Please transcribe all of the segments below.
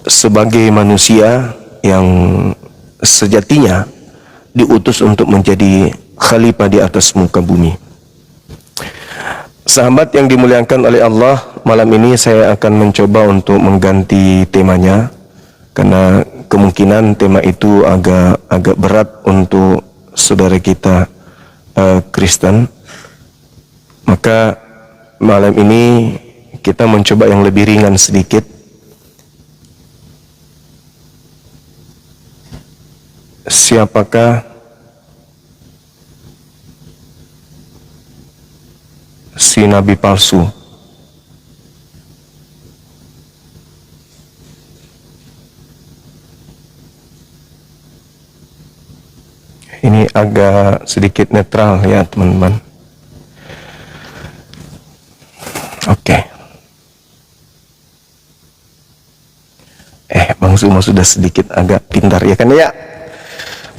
sebagai manusia yang sejatinya diutus untuk menjadi khalifah di atas muka bumi. Sahabat yang dimuliakan oleh Allah, malam ini saya akan mencoba untuk mengganti temanya karena kemungkinan tema itu agak berat untuk saudara kita Kristen. Maka malam ini kita mencoba yang lebih ringan sedikit. Siapakah si nabi palsu? Ini agak sedikit netral ya teman-teman. Oke. Bang Sumo sudah sedikit agak pintar ya kan ya?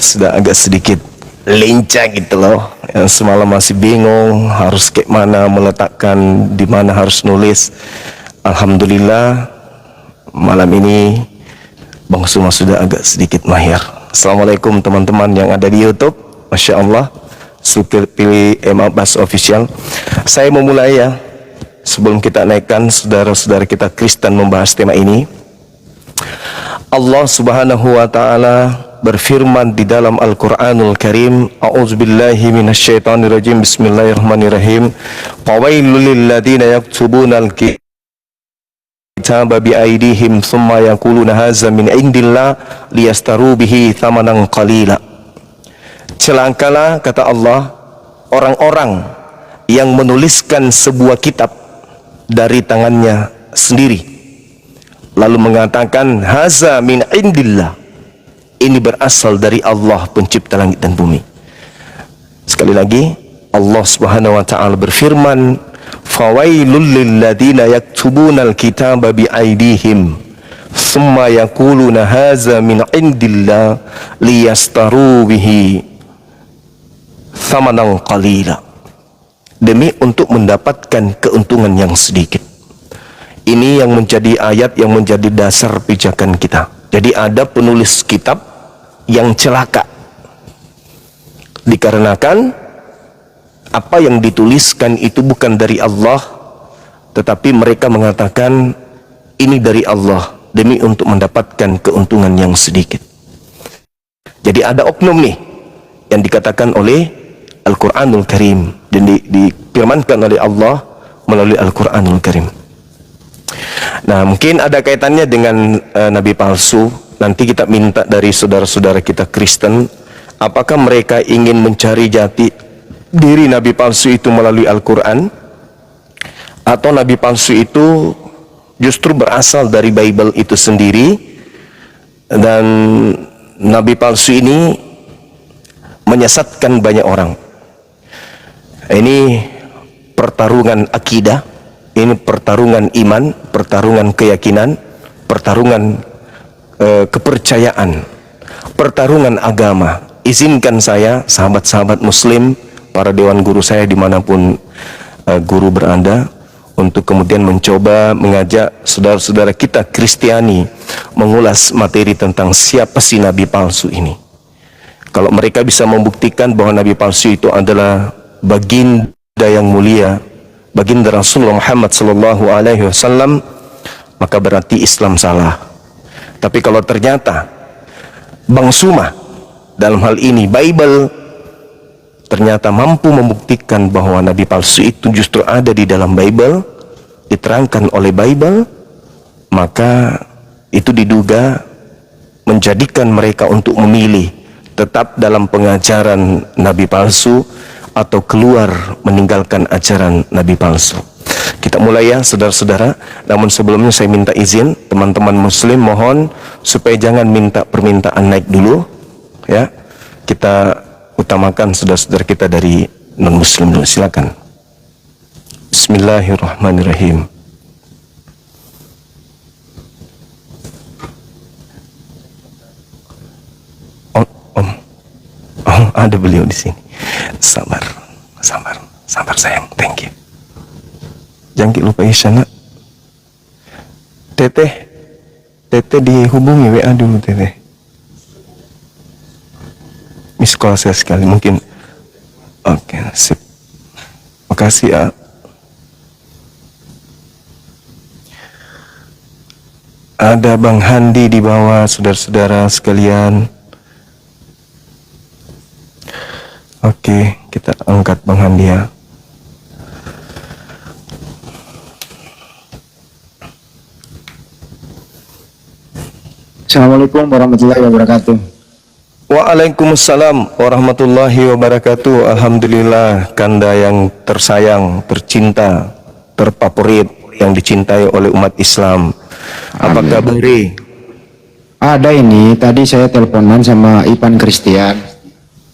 Sudah agak sedikit lincah gitu loh. Yang semalam masih bingung harus kayak mana meletakkan, di mana harus nulis. Alhamdulillah malam ini Bang Sumo sudah agak sedikit mahir. Assalamualaikum teman-teman yang ada di YouTube. Masya Allah, Zulkifli M. Abbas Official. Saya memulai ya, sebelum kita naikkan saudara-saudara kita Kristen membahas tema ini. Allah Subhanahu wa ta'ala berfirman di dalam Al-Quranul Karim, A'udzubillahi minasyaitonirrajim, Bismillahirrahmanirrahim. Fawailul lilladzina yaktubunal kitaba biaidihim thumma yaquluna hadza min indillah liyastaru bihi thamanan qalila. Celakalah, kata Allah, orang-orang yang menuliskan sebuah kitab dari tangannya sendiri lalu mengatakan hadza min indillah, ini berasal dari Allah pencipta langit dan bumi. Sekali lagi Allah Subhanahu wa ta'ala berfirman, fawailul lilladzina yaktubunal kitaba biaidihim thumma yaquluna hadza min indillah liyastaru bihi thamanan qalila, demi untuk mendapatkan keuntungan yang sedikit. Ini yang menjadi ayat yang menjadi dasar pijakan kita. Jadi ada penulis kitab yang celaka dikarenakan apa yang dituliskan itu bukan dari Allah, tetapi mereka mengatakan ini dari Allah demi untuk mendapatkan keuntungan yang sedikit. Jadi ada oknum nih yang dikatakan oleh Al-Quranul Karim dan difirmankan oleh Allah melalui Al-Quranul Karim. Nah, mungkin ada kaitannya dengan nabi palsu. Nanti kita minta dari saudara-saudara kita Kristen, apakah mereka ingin mencari jati diri nabi palsu itu melalui Al-Quran, atau nabi palsu itu justru berasal dari Bible itu sendiri, dan nabi palsu ini menyesatkan banyak orang. Ini pertarungan akidah, ini pertarungan iman, pertarungan keyakinan, pertarungan kepercayaan, pertarungan agama. Izinkan saya, sahabat-sahabat muslim, para dewan guru saya dimanapun guru berada, untuk kemudian mencoba mengajak saudara-saudara kita Kristiani mengulas materi tentang siapa si nabi palsu ini. Kalau mereka bisa membuktikan bahwa nabi palsu itu adalah baginda yang mulia, baginda Rasulullah Muhammad sallallahu alaihi wasallam, maka berarti Islam salah. Tapi kalau ternyata Bang Suma dalam hal ini Bible ternyata mampu membuktikan bahwa nabi palsu itu justru ada di dalam Bible, diterangkan oleh Bible, maka itu diduga menjadikan mereka untuk memilih tetap dalam pengajaran nabi palsu atau keluar meninggalkan ajaran nabi palsu. Kita mulai ya saudara-saudara. Namun sebelumnya saya minta izin teman-teman muslim, mohon supaya jangan minta permintaan naik dulu ya. Kita utamakan saudara-saudara kita dari non muslim dulu. Silakan. Bismillahirrahmanirrahim. Oh, ada beliau di sini. Sabar sayang, thank you. Jangan lupa isyana. Teteh, Tete dihubungi WA dulu Tete. Miss call saya sekali mungkin. Oke, sip. Makasih ya. Ada Bang Handi di bawah, saudara-saudara sekalian. Oke, kita angkat Bang Handi ya. Assalamualaikum warahmatullahi wabarakatuh. Waalaikumsalam warahmatullahi wabarakatuh. Alhamdulillah, Kanda yang tersayang, tercinta, terfavorit, yang dicintai oleh umat Islam. Apa kabar? Ada ini, tadi saya teleponan sama Ipan Christian.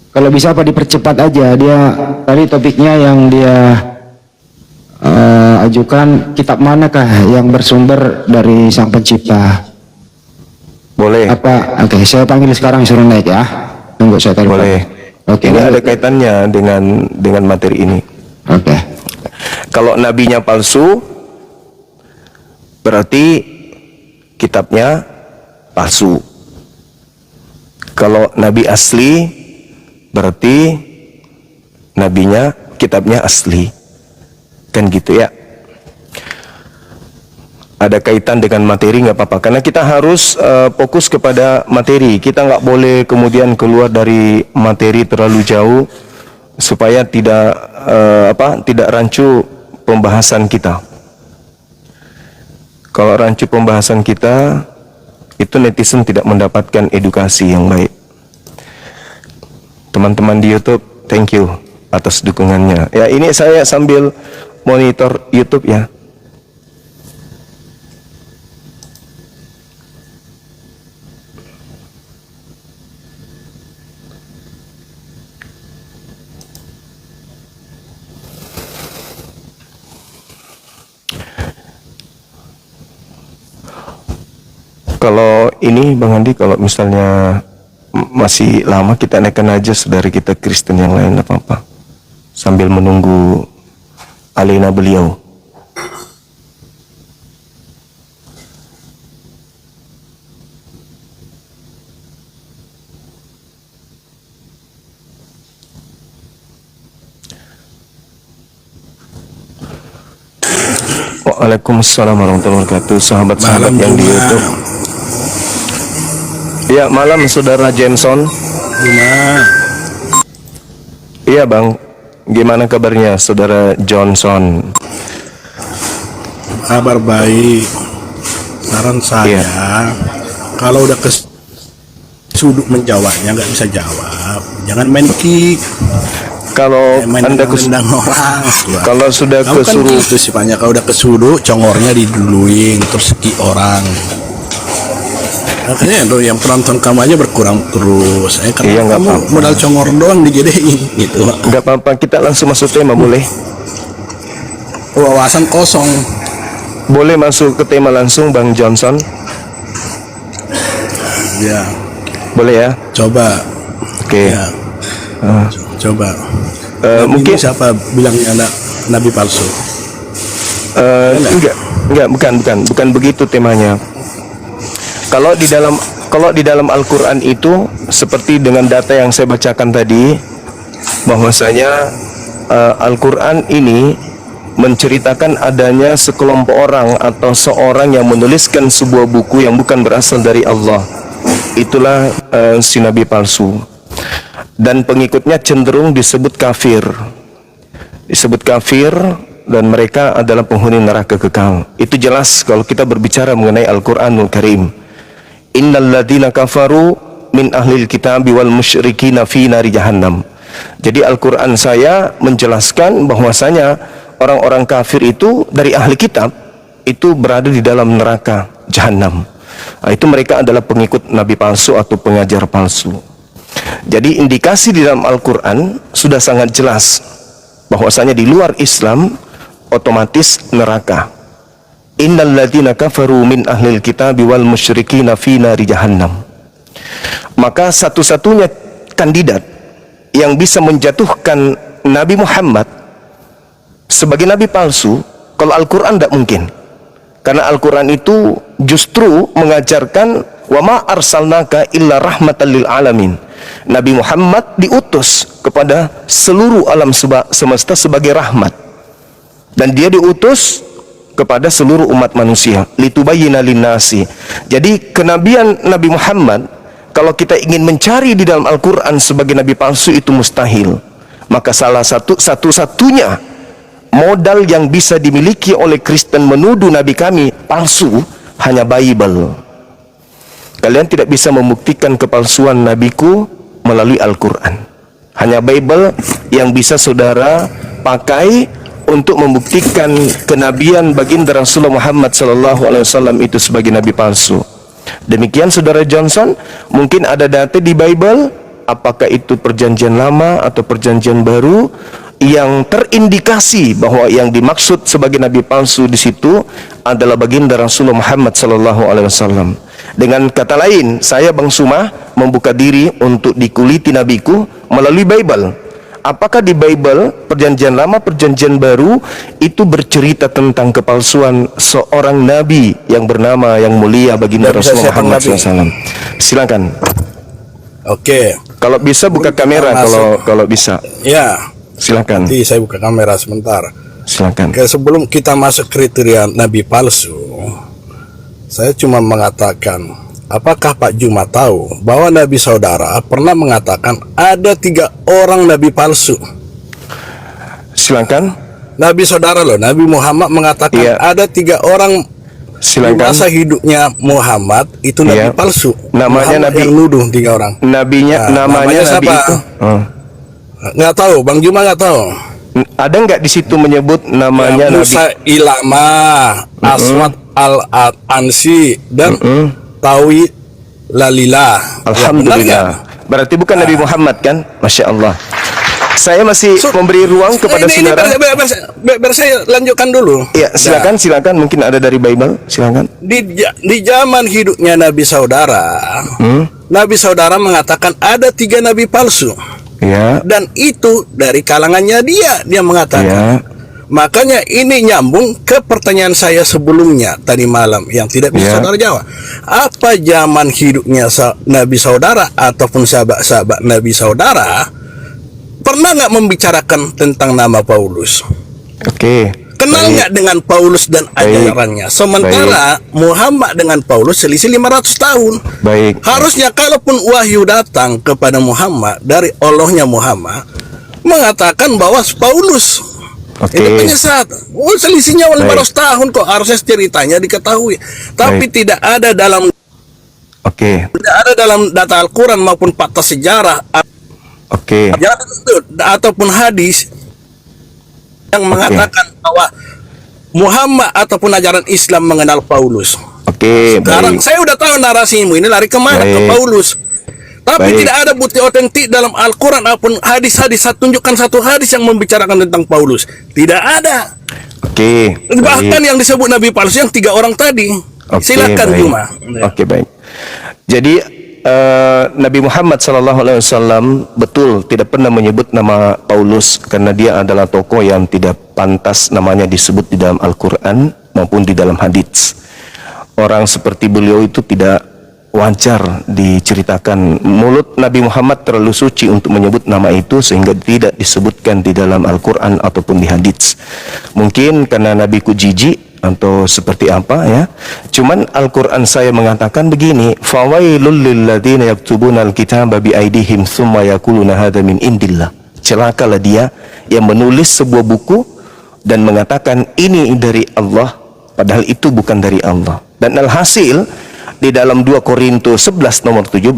Kalau bisa apa dipercepat aja, dia tadi topiknya yang dia ajukan, kitab manakah yang bersumber dari Sang Pencipta? Boleh. Apa? Oke, saya panggil sekarang, suruh naik ya. Tunggu saya telepon. Boleh. Oke. Ini ada kaitannya dengan materi ini. Oke. Kalau nabinya palsu, berarti kitabnya palsu. Kalau nabi asli, berarti nabinya, kitabnya asli. Kan gitu ya. Ada kaitan dengan materi nggak apa-apa, karena kita harus fokus kepada materi. Kita nggak boleh kemudian keluar dari materi terlalu jauh supaya tidak tidak rancu pembahasan kita. Kalau rancu pembahasan kita, itu netizen tidak mendapatkan edukasi yang baik. Teman-teman di YouTube, thank you atas dukungannya. Ya, ini saya sambil monitor YouTube ya. Kalau ini Bang Andi, kalau misalnya masih lama kita naikkan aja saudara kita Kristen yang lain, apa-apa, sambil menunggu alena beliau. Waalaikumsalam warahmatullahi wabarakatuh. Sahabat-sahabat yang di YouTube. Ya, malam saudara Jenson. Iya Bang, gimana kabarnya saudara Johnson? Kabar baik. Saran saya, kalau udah sudut menjawabnya nggak bisa jawab, jangan main kick. Kalau Anda orang, kalau sudah kesuruh kan gitu sifatnya, kalau udah kesudut congornya diduluin terus ki orang. Makanya tuh yang penonton kamu aja berkurang terus. Karena kamu apa-apa. Modal congor doang digedein gitu. Nggak apa-apa, kita langsung masuk tema boleh? Wawasan kosong. Boleh masuk ke tema langsung Bang Johnson? Ya. Boleh ya? Coba. Oke. Ya. Coba. Mungkin siapa bilangnya nabi palsu? Enggak, bukan begitu temanya. Kalau di dalam Al-Qur'an itu seperti dengan data yang saya bacakan tadi, bahwasanya Al-Qur'an ini menceritakan adanya sekelompok orang atau seorang yang menuliskan sebuah buku yang bukan berasal dari Allah. Itulah si nabi palsu. Dan pengikutnya cenderung disebut kafir. Dan mereka adalah penghuni neraka kekal. Itu jelas kalau kita berbicara mengenai Al-Qur'anul Karim. Innal ladzina kafaru min ahlil kitabi wal musyrikina fi nari jahannam. Jadi Al-Qur'an saya menjelaskan bahwasanya orang-orang kafir itu dari ahli kitab itu berada di dalam neraka jahannam. Itu mereka adalah pengikut nabi palsu atau pengajar palsu. Jadi indikasi di dalam Al-Qur'an sudah sangat jelas bahwasanya di luar Islam otomatis neraka. Innal ladzina kafaru min ahlil kitabi wal musyrikina fi nari jahannam. Maka satu-satunya kandidat yang bisa menjatuhkan Nabi Muhammad sebagai nabi palsu, kalau Al-Qur'an tidak mungkin. Karena Al-Quran itu justru mengajarkan wa ma arsalnaka illa rahmatan lil alamin. Nabi Muhammad diutus kepada seluruh alam semesta sebagai rahmat, dan dia diutus kepada seluruh umat manusia litubayyina linnasi. Jadi kenabian Nabi Muhammad, kalau kita ingin mencari di dalam Al-Quran sebagai nabi palsu, itu mustahil. Maka salah satu-satunya modal yang bisa dimiliki oleh Kristen menuduh nabi kami palsu hanya Bible. Kalian tidak bisa membuktikan kepalsuan nabiku melalui Al-Quran. Hanya Bible yang bisa saudara pakai untuk membuktikan kenabian baginda Rasulullah Muhammad SAW itu sebagai nabi palsu. Demikian saudara Johnson, mungkin ada data di Bible, apakah itu perjanjian lama atau perjanjian baru, yang terindikasi bahwa yang dimaksud sebagai nabi palsu di situ adalah baginda Rasulullah Muhammad SAW. Dengan kata lain, saya Bang Sumah membuka diri untuk dikuliti nabiku melalui Bible. Apakah di Bible, perjanjian lama, perjanjian baru, itu bercerita tentang kepalsuan seorang nabi yang bernama, yang mulia baginda Rasulullah Muhammad SAW? Silakan. Oke. Kalau bisa buka kamera, kalau bisa. Ya. Silakan. Nanti saya buka kamera sebentar. Silakan. Sebelum kita masuk kriteria nabi palsu, saya cuma mengatakan, apakah Pak Juma tahu bahwa Nabi Saudara pernah mengatakan ada 3 orang nabi palsu? Silakan. Nabi Saudara loh, Nabi Muhammad mengatakan ada 3 orang. Silakan. Di masa hidupnya Muhammad itu nabi palsu. Namanya Muhammad nabi yang nuduh 3 orang. Nabinya, namanya nabi siapa? itu. Nggak tahu, Bang Juma nggak tahu. Ada nggak di situ menyebut namanya Musa nabi? Ilama, Aswad al-Ansi, dan Tawi Lalila. Alhamdulillah. Berarti bukan Nabi Muhammad kan? Masya Allah. Saya masih memberi ruang kepada saudara. Biar saya lanjutkan dulu. Ya, silakan. Mungkin ada dari Bible. Silakan. Di zaman hidupnya Nabi Saudara, Nabi Saudara mengatakan ada 3 nabi palsu. Ya. Dan itu dari kalangannya dia mengatakan. Ya. Makanya ini nyambung ke pertanyaan saya sebelumnya tadi malam yang tidak bisa saudara jawab. Apa zaman hidupnya Nabi Saudara ataupun sahabat-sahabat Nabi Saudara pernah nggak membicarakan tentang nama Paulus? Oke. Kenal nggak dengan Paulus dan ajarannya? Sementara Muhammad dengan Paulus selisih 500 tahun. Baik. Harusnya kalaupun wahyu datang kepada Muhammad dari Allahnya Muhammad mengatakan bahwa Paulus itu penyesat. Selisihnya 500 tahun kok, harusnya ceritanya diketahui. Tapi tidak ada dalam tidak ada dalam data Al-Quran maupun fakta sejarah ataupun hadis yang mengatakan bahwa Muhammad ataupun ajaran Islam mengenal Paulus. Sekarang saya udah tahu narasimu ini lari kemana, ke Paulus. Tapi tidak ada bukti otentik dalam Al-Quran ataupun hadis-hadis. Tunjukkan satu hadis yang membicarakan tentang Paulus. Tidak ada. Bahkan yang disebut nabi palsu yang 3 orang tadi. Silakan Juma. Baik. Jadi Nabi Muhammad SAW betul tidak pernah menyebut nama Paulus karena dia adalah tokoh yang tidak pantas namanya disebut di dalam Al-Quran maupun di dalam hadits. Orang seperti beliau itu tidak wajar diceritakan. Mulut Nabi Muhammad terlalu suci untuk menyebut nama itu sehingga tidak disebutkan di dalam Al-Quran ataupun di hadits. Mungkin karena nabiku jijik atau seperti apa ya. Cuman Al-Quran saya mengatakan begini, fawailul lilladzina yaktubuna al-kitaba biaidihim tsumma yaquluna hadza min indillah. Celakalah dia yang menulis sebuah buku dan mengatakan ini dari Allah padahal itu bukan dari Allah. Dan alhasil di dalam 2 Korintus 11 nomor 17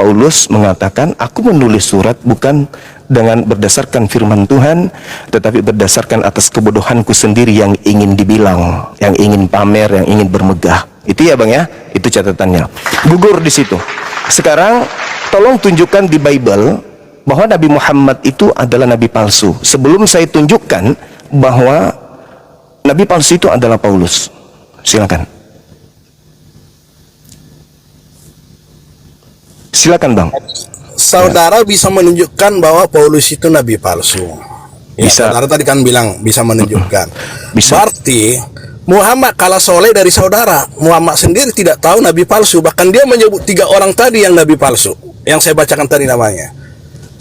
Paulus mengatakan aku menulis surat bukan dengan berdasarkan firman Tuhan tetapi berdasarkan atas kebodohanku sendiri yang ingin dibilang, yang ingin pamer, yang ingin bermegah. Itu ya Bang ya, itu catatannya. Gugur di situ. Sekarang tolong tunjukkan di Bible bahwa Nabi Muhammad itu adalah nabi palsu. Sebelum saya tunjukkan bahwa nabi palsu itu adalah Paulus. Silakan. Silakan Bang. Saudara bisa menunjukkan bahwa Paulus itu nabi palsu. Bisa. Saudara tadi kan bilang bisa menunjukkan. Bisa. Berarti Muhammad kalah soleh dari saudara. Muhammad sendiri tidak tahu nabi palsu. Bahkan dia menyebut 3 orang tadi yang nabi palsu, yang saya bacakan tadi namanya.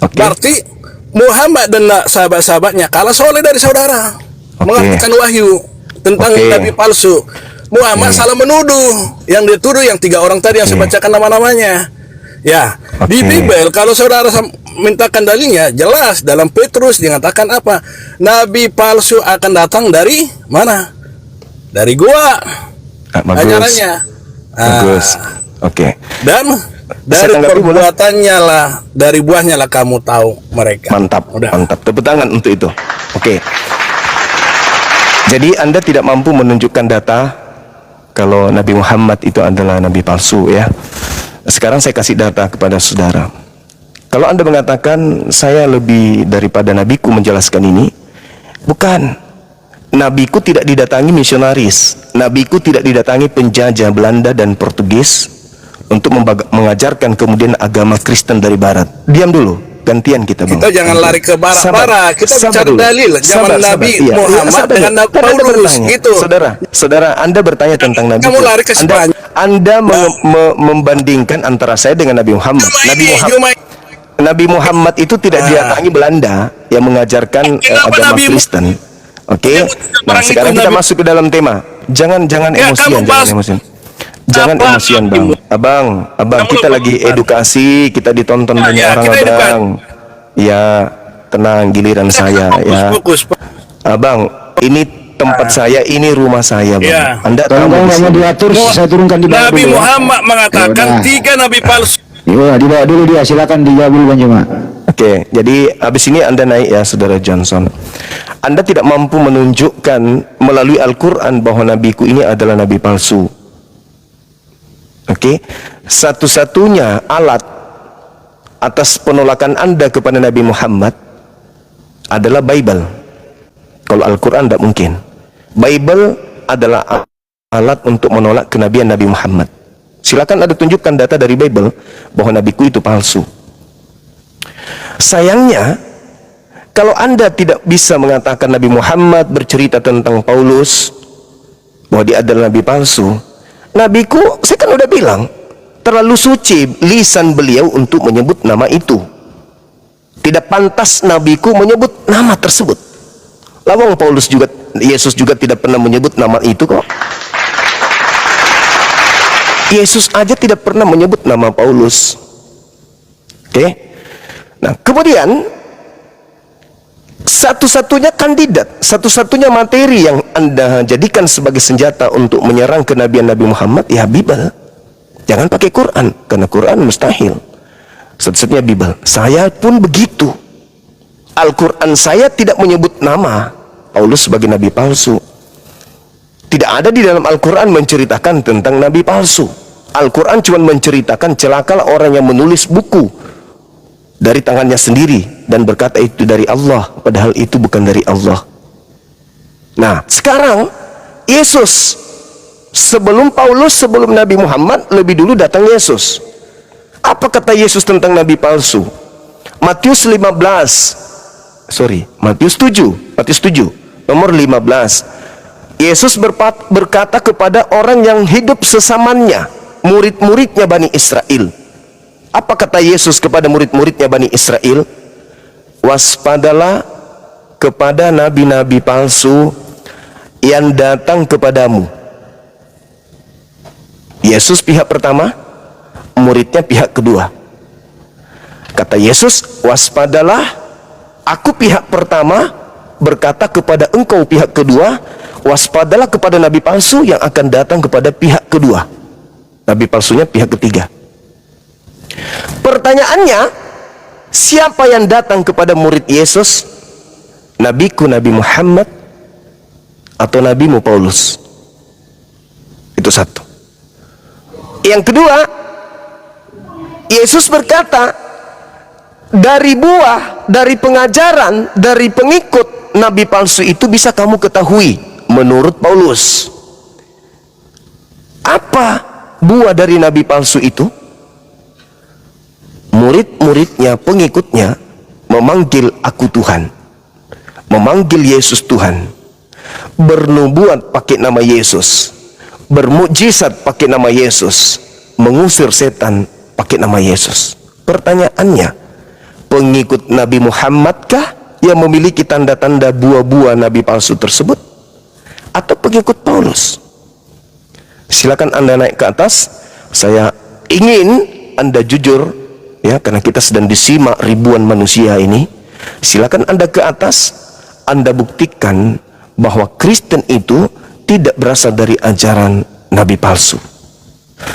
Berarti Muhammad dan sahabat-sahabatnya kalah soleh dari saudara, mengartikan wahyu tentang nabi palsu. Muhammad salah menuduh, yang dituduh yang 3 orang tadi yang saya bacakan nama-namanya. Ya, di Bible kalau saudara mintakan dalilnya, jelas dalam Petrus dikatakan apa? Nabi palsu akan datang dari mana? Dari gua. Ajarannya. Bagus. Dan dari perbuatannya lah, dari buahnya lah kamu tahu mereka. Mantap. Mantap. Tepuk tangan untuk itu. Jadi Anda tidak mampu menunjukkan data kalau Nabi Muhammad itu adalah nabi palsu, ya. Sekarang saya kasih data kepada saudara. Kalau Anda mengatakan saya lebih daripada nabiku menjelaskan ini, bukan. Nabiku tidak didatangi misionaris. Nabiku tidak didatangi penjajah Belanda dan Portugis untuk mengajarkan kemudian agama Kristen dari Barat. Diam dulu, gantian kita, Bang. Kita jangan lari ke barat-barat. Kita bicara dalil. Zaman Nabi Muhammad dengan Nabi Paulus gitu. Saudara, Anda bertanya tentang Nabi. Kamu lari ke Spanyol. Anda membandingkan antara saya dengan Nabi Muhammad. Nabi Muhammad itu tidak didatangi Belanda yang mengajarkan agama Kristen. Nah sekarang kita masuk ke dalam tema. Jangan emosian, jangan emosian, Bang. Abang, kita lagi edukasi, kita ditonton banyak orang, Abang. Ya, tenang, giliran saya, ya. Abang, ini tempat saya, ini rumah saya, Bang. Anda tahu mau diatur, saya turunkan di bawah. Nabi Muhammad mengatakan 3 nabi palsu. Dibawa dulu dia, silakan dijawab dulu, Bang Juma. Jadi habis ini Anda naik, ya, Saudara Johnson. Anda tidak mampu menunjukkan melalui Al-Quran bahwa nabiku ini adalah nabi palsu. Satu-satunya alat atas penolakan Anda kepada Nabi Muhammad adalah Bible. Kalau Al-Quran tidak mungkin. Bible adalah alat untuk menolak kenabian Nabi Muhammad. Silakan Anda tunjukkan data dari Bible bahwa nabiku itu palsu. Sayangnya, kalau Anda tidak bisa mengatakan Nabi Muhammad bercerita tentang Paulus bahwa dia adalah nabi palsu, nabiku, saya kan udah bilang, terlalu suci lisan beliau untuk menyebut nama itu. Tidak pantas nabiku menyebut nama tersebut. Lawang Paulus juga, Yesus juga tidak pernah menyebut nama itu kok. Yesus aja tidak pernah menyebut nama Paulus. Nah, kemudian satu-satunya kandidat, satu-satunya materi yang Anda jadikan sebagai senjata untuk menyerang kenabian Nabi Muhammad, ya Bible. Jangan pakai Quran, karena Quran mustahil. Satu-satunya Bible. Saya pun begitu. Al-Quran saya tidak menyebut nama Paulus sebagai nabi palsu. Tidak ada di dalam Al-Quran menceritakan tentang nabi palsu. Al-Quran cuma menceritakan celakalah orang yang menulis buku dari tangannya sendiri dan berkata itu dari Allah, padahal itu bukan dari Allah. Nah, sekarang Yesus, sebelum Paulus, sebelum Nabi Muhammad, lebih dulu datang Yesus. Apa kata Yesus tentang nabi palsu? Matius 7, nomor 15. Yesus berkata kepada orang yang hidup sesamanya, murid-muridnya Bani Israel. Apa kata Yesus kepada murid-muridnya Bani Israel? Waspadalah kepada nabi-nabi palsu yang datang kepadamu. Yesus pihak pertama, muridnya pihak kedua. Kata Yesus, waspadalah, aku pihak pertama berkata kepada engkau pihak kedua, waspadalah kepada nabi palsu yang akan datang kepada pihak kedua. Nabi palsunya pihak ketiga. Pertanyaannya, siapa yang datang kepada murid Yesus? Nabiku Nabi Muhammad atau nabimu Paulus? Itu satu. Yang kedua, Yesus berkata, dari buah, dari pengajaran, dari pengikut nabi palsu itu bisa kamu ketahui menurut Paulus. Apa buah dari nabi palsu itu? Murid-muridnya, pengikutnya memanggil aku Tuhan, memanggil Yesus Tuhan, bernubuat pakai nama Yesus, bermukjizat pakai nama Yesus, mengusir setan pakai nama Yesus. Pertanyaannya, pengikut Nabi Muhammadkah yang memiliki tanda-tanda buah-buah nabi palsu tersebut, atau pengikut Paulus? Silakan Anda naik ke atas. Saya ingin Anda jujur, ya, karena kita sedang disimak ribuan manusia ini. Silakan Anda ke atas, Anda buktikan bahwa Kristen itu tidak berasal dari ajaran nabi palsu.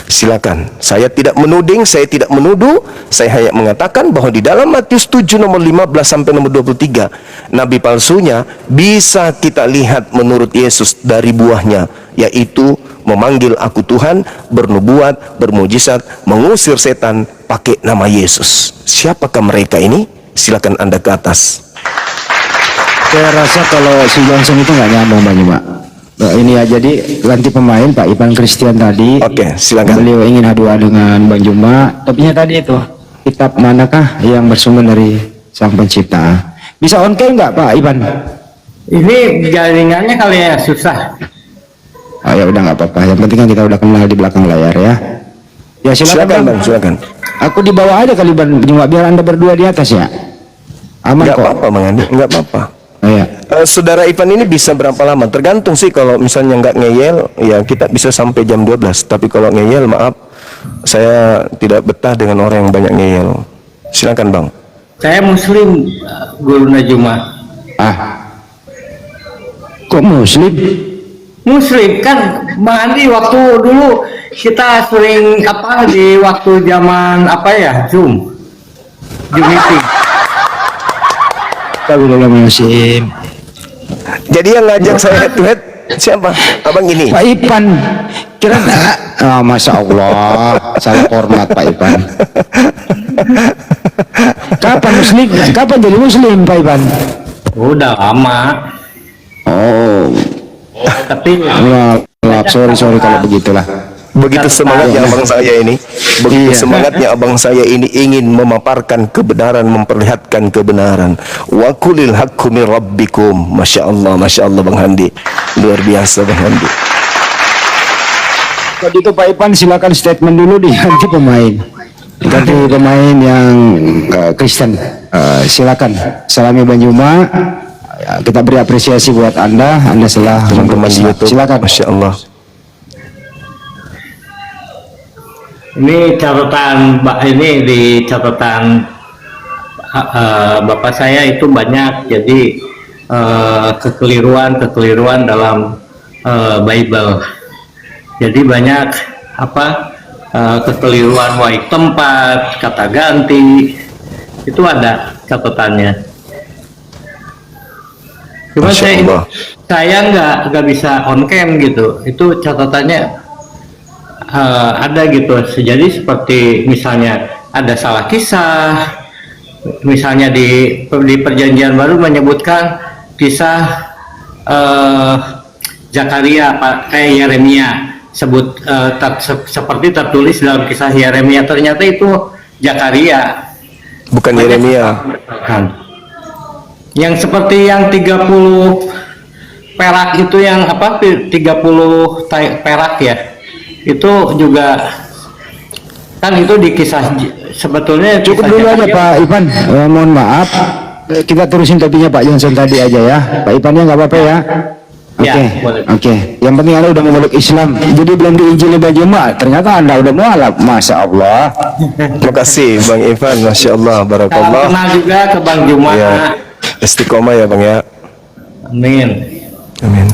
Silakan. Saya tidak menuding, saya tidak menuduh, saya hanya mengatakan bahwa di dalam Matius 7 nomor 15 sampai nomor 23, nabi palsunya bisa kita lihat menurut Yesus dari buahnya, yaitu memanggil aku Tuhan, bernubuat, bermujizat, mengusir setan pakai nama Yesus. Siapakah mereka ini? Silakan Anda ke atas. Saya rasa kalau si Johnson itu nggak nyambung banyak, Pak. Ini ya, jadi ganti pemain Pak Ipan Christian tadi. Oke, silakan. Beliau ingin adu dengan Bang Juma. Topiknya tadi itu, kitab manakah yang bersumber dari Sang Pencipta? Bisa on cam nggak Pak Ipan? Ini jaringannya kali ya susah. Oh ya udah nggak apa-apa. Yang penting kan kita udah kenal di belakang layar ya. Ya silakan Bang. Silakan. Aku di bawah aja kali Bang Juma, biar Anda berdua di atas ya. Aman Nggak kok. apa-apa Bang Andi, nggak apa-apa. Oh, ya. Saudara Ivan ini bisa berapa lama? Tergantung sih, kalau misalnya nggak ngeyel, ya kita bisa sampai jam 12. Tapi kalau ngeyel, maaf, saya tidak betah dengan orang yang banyak ngeyel. Silakan Bang. Saya Muslim, Guru Najuma. Kok Muslim? Muslim kan, Bang Andi waktu dulu kita sering apa di waktu zaman apa ya Zoom meeting. Tapi dalam Muslim. Jadi yang ngajak saya head to head siapa? Abang ini. Pak Ipan. Kira Masya Allah, salah hormat Pak Ipan. Kapan Muslim? Kapan jadi Muslim Pak Ipan? Udah lama. Oh. Tapi Sorry kalau begitulah. Begitu semangatnya abang saya ini, begitu Iya. semangatnya abang saya ini ingin memaparkan kebenaran, memperlihatkan kebenaran. Wa qulil haqqu min rabbikum. Masya Allah Bang Handi, luar biasa Bang Handi. Kalau gitu Pak Ipan silakan statement dulu ganti pemain. Ganti pemain yang Kristen. Silakan. Salami Bang Juma. Kita beri apresiasi buat Anda setelah Teman-teman di YouTube, silakan. Masya Allah. ini catatan ini di catatan bapak saya itu banyak, jadi kekeliruan dalam Bible. Jadi banyak apa kekeliruan waik tempat, kata ganti, itu ada catatannya. Cuma Masya Allah. saya nggak bisa on cam gitu. Itu catatannya ada gitu. Jadi seperti misalnya ada salah kisah, misalnya di Perjanjian Baru menyebutkan kisah Zakaria kayak Yeremia seperti tertulis dalam kisah Yeremia, ternyata itu Zakaria Bukan Yeremia. kan. Yang seperti yang 30 perak itu, yang apa 30 perak ya, itu juga kan itu di kisah sebetulnya Cukup kisah dulu aja Zakaria. Pak Ipan. Mohon maaf. Kita terusin topiknya Pak Johnson tadi aja ya. Pak Ipannya nggak apa-apa ya. Oke, Ya, boleh. oke. Yang penting Anda udah memeluk Islam. Jadi belum diinjili Bang Juma. Ternyata Anda udah mualaf. Masya Allah. Terima kasih Bang Ivan, Masya Allah, Barakallah. Kenal juga ke Bang Juma. Ya, istiqomah ya Bang ya. Amin. Amin.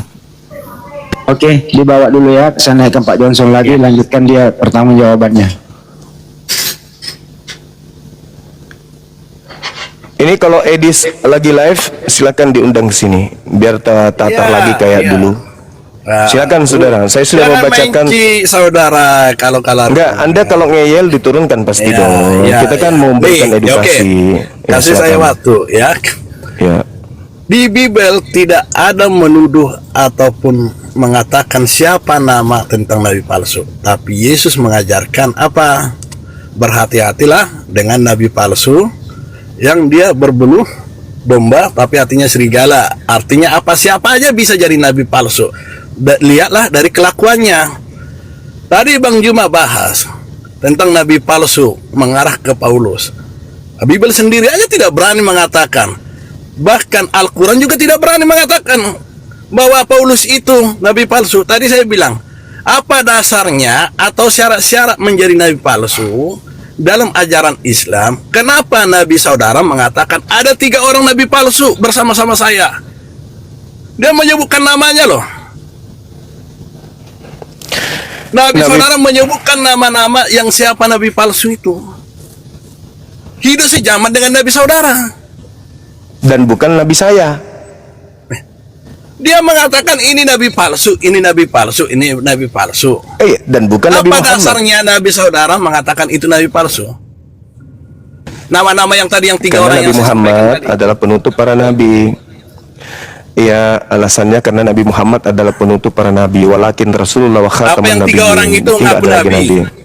Oke, dibawa dulu ya. Saya naikkan Pak Johnson lagi. Lanjutkan dia pertama jawabannya. Ini kalau Edis lagi live, silakan diundang ke sini biar tatar Iya, lagi kayak iya. dulu. Silakan saudara, saya sudah Jangan membacakan. menci, saudara, kalau Enggak, Anda kalau ngeyel diturunkan pasti Ya, dong. ya, Kita kan ya. mau memberikan Nih, edukasi. oke. Ya, Kasih saya silakan. waktu ya. Ya. Di Bible tidak ada menuduh ataupun mengatakan siapa nama tentang nabi palsu. Tapi Yesus mengajarkan apa? Berhati-hatilah dengan nabi palsu yang dia berbeluh domba tapi artinya serigala. Artinya apa? Siapa aja bisa jadi nabi palsu. Lihatlah dari kelakuannya. Tadi Bang Juma bahas tentang nabi palsu mengarah ke Paulus. Bible sendiri aja tidak berani mengatakan. Bahkan Al-Quran juga tidak berani mengatakan bahwa Paulus itu nabi palsu. Tadi saya bilang, apa dasarnya atau syarat-syarat menjadi nabi palsu dalam ajaran Islam? Kenapa Nabi saudara mengatakan ada 3 orang nabi palsu bersama-sama saya? Dia menyebutkan namanya loh. Nabi saudara menyebutkan nama-nama yang siapa nabi palsu itu. Hidup sejaman dengan nabi saudara. Dan bukan nabi saya. Dia mengatakan ini nabi palsu, ini nabi palsu, ini nabi palsu. Dan bukan Nabi Apa Muhammad. dasarnya nabi saudara mengatakan itu nabi palsu? Nama-nama yang tadi yang 3 Karena orang Nabi yang saya sampaikan Muhammad tadi. adalah penutup para nabi. Ya, alasannya karena Nabi Muhammad adalah penutup para nabi. Walakin Rasulullah wa Apa khataman yang 3 nabiyyin. orang itu Tidak ngaku ada lagi nabi? nabi.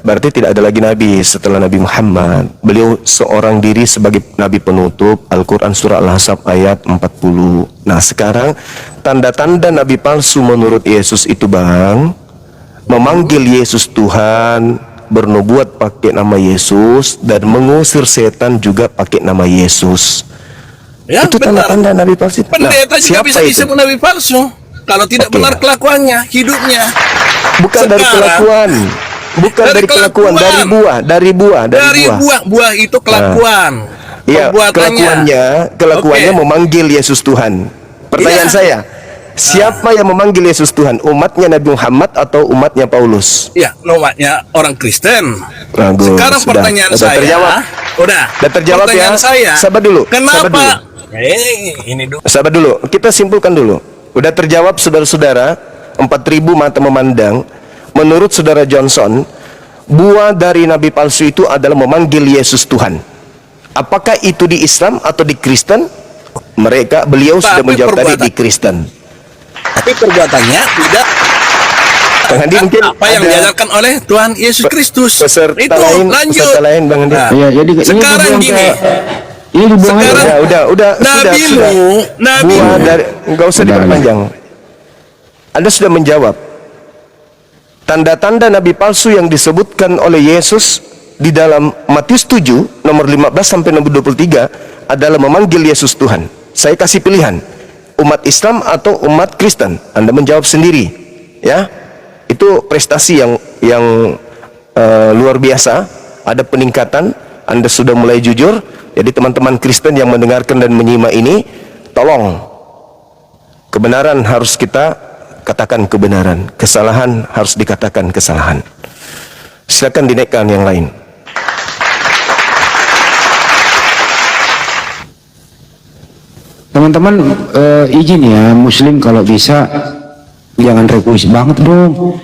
Berarti tidak ada lagi nabi setelah Nabi Muhammad. Beliau seorang diri sebagai nabi penutup. Al-Quran surah Al-Ahzab ayat 40. Nah, sekarang tanda-tanda nabi palsu menurut Yesus itu, Bang, memanggil Yesus Tuhan, bernubuat pakai nama Yesus, dan mengusir setan juga pakai nama Yesus. Ya, Itu benar. tanda-tanda nabi palsu. Pendeta juga siapa bisa itu? disebut nabi palsu kalau tidak Oke. benar kelakuannya, hidupnya. Bukan dari Sekarang, kelakuan. Bukan dari dari kelakuan, kelakuan. dari buah. buah itu kelakuan. Iya, kelakuannya memanggil Yesus Tuhan. Pertanyaan Iya. saya, siapa yang memanggil Yesus Tuhan? Umatnya Nabi Muhammad atau umatnya Paulus? Ya, namanya orang Kristen. Bagus, Sekarang sudah. pertanyaan Sudah saya, terjawab. udah Terjawab pertanyaan ya. saya, Sabar dulu. kenapa? Ini dulu. Sabar dulu, kita simpulkan dulu. Udah terjawab, saudara-saudara. 4.000 mata memandang. Menurut saudara Johnson, buah dari nabi palsu itu adalah memanggil Yesus Tuhan. Apakah itu di Islam atau di Kristen? Beliau sudah menjawab tadi di Kristen. Tapi perbuatannya tidak Bang Andi, mungkin apa yang ada diajarkan oleh Tuhan Yesus Kristus. peserta Itu lain, lanjut. peserta lain, Bang Andi. Nah, Ya, jadi sekarang ini gini. ini dibuang aja. Sekarang Udah, nabimu, Buah dari, enggak usah Udah, diperpanjang. Anda sudah menjawab. Tanda-tanda nabi palsu yang disebutkan oleh Yesus di dalam Matius 7 nomor 15 sampai nomor 23 adalah memanggil Yesus Tuhan. Saya kasih pilihan, umat Islam atau umat Kristen. Anda menjawab sendiri, ya. Itu prestasi yang luar biasa. Ada peningkatan. Anda sudah mulai jujur. Jadi teman-teman Kristen yang mendengarkan dan menyimak ini, tolong, kebenaran harus kita katakan kebenaran, kesalahan harus dikatakan kesalahan. Silakan dinaikkan yang lain. Teman-teman, izin ya, Muslim kalau bisa jangan request banget dong.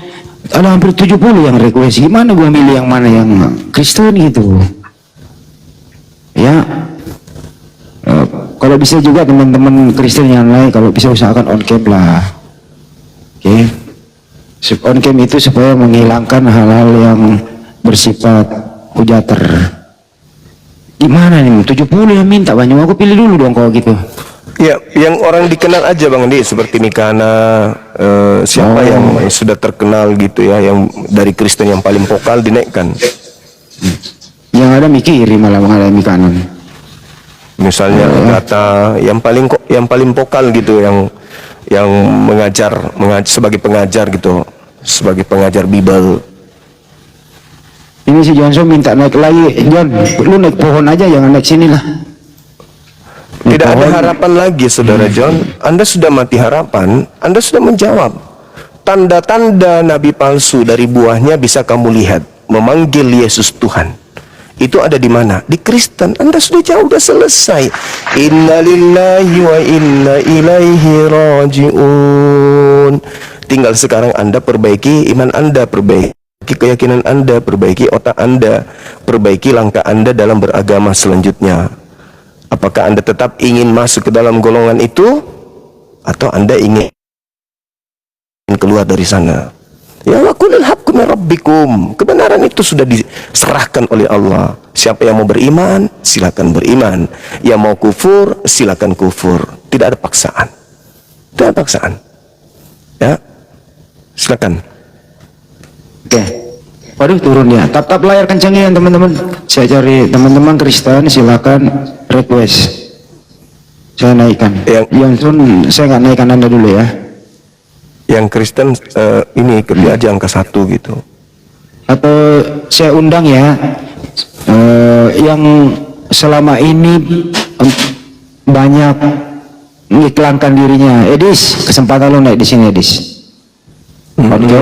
Ada hampir 70 yang request. Gimana gua milih yang mana yang Kristen gitu? Ya, kalau bisa juga teman-teman Kristen yang lain, kalau bisa usahakan on cam lah. Oke, on cam itu supaya menghilangkan hal-hal yang bersifat hujater. Gimana nih, 70 yang minta banyak, aku pilih dulu dong kalau gitu. Ya, yang orang dikenal aja Bang Andi, seperti Mikana, siapa yang sudah terkenal gitu ya, yang dari Kristen yang paling vokal dinaikkan. Yang ada mikiri malah mengalami kanan. Misalnya Agatha, yang paling vokal gitu, yang mengajar sebagai pengajar gitu, sebagai pengajar Bible. Ini si Johnson minta naik lagi. John, lu naik pohon aja, jangan naik sini lah. Naik Tidak ada pohon. harapan lagi, Saudara John. Anda sudah mati harapan. Anda sudah menjawab. Tanda-tanda nabi palsu dari buahnya bisa kamu lihat. Memanggil Yesus Tuhan. Itu ada di mana? Di Kristen. Anda sudah jauh, sudah selesai. Inna lillahi wa inna ilaihi raji'un. Tinggal sekarang Anda perbaiki iman Anda, perbaiki keyakinan Anda, perbaiki otak Anda, perbaiki langkah Anda dalam beragama selanjutnya. Apakah Anda tetap ingin masuk ke dalam golongan itu, atau Anda ingin keluar dari sana? Ya wa qulil haqqu min rabbikum. Kebenaran itu sudah diserahkan oleh Allah. Siapa yang mau beriman, silakan beriman. Yang mau kufur, silakan kufur. Tidak ada paksaan. Tidak ada paksaan. Ya. Silakan. Oke. Waduh, turun ya. Tap-tap layar kencangin teman-teman. Saya cari teman-teman Kristen, silakan request. Saya naikkan. Johnson, saya nggak naikkan Anda dulu ya. Yang Kristen ini kerja aja angka 1 gitu. Atau saya undang ya, yang selama ini banyak mengiklankan dirinya. Edis, kesempatan lo naik di sini Edis. Oke,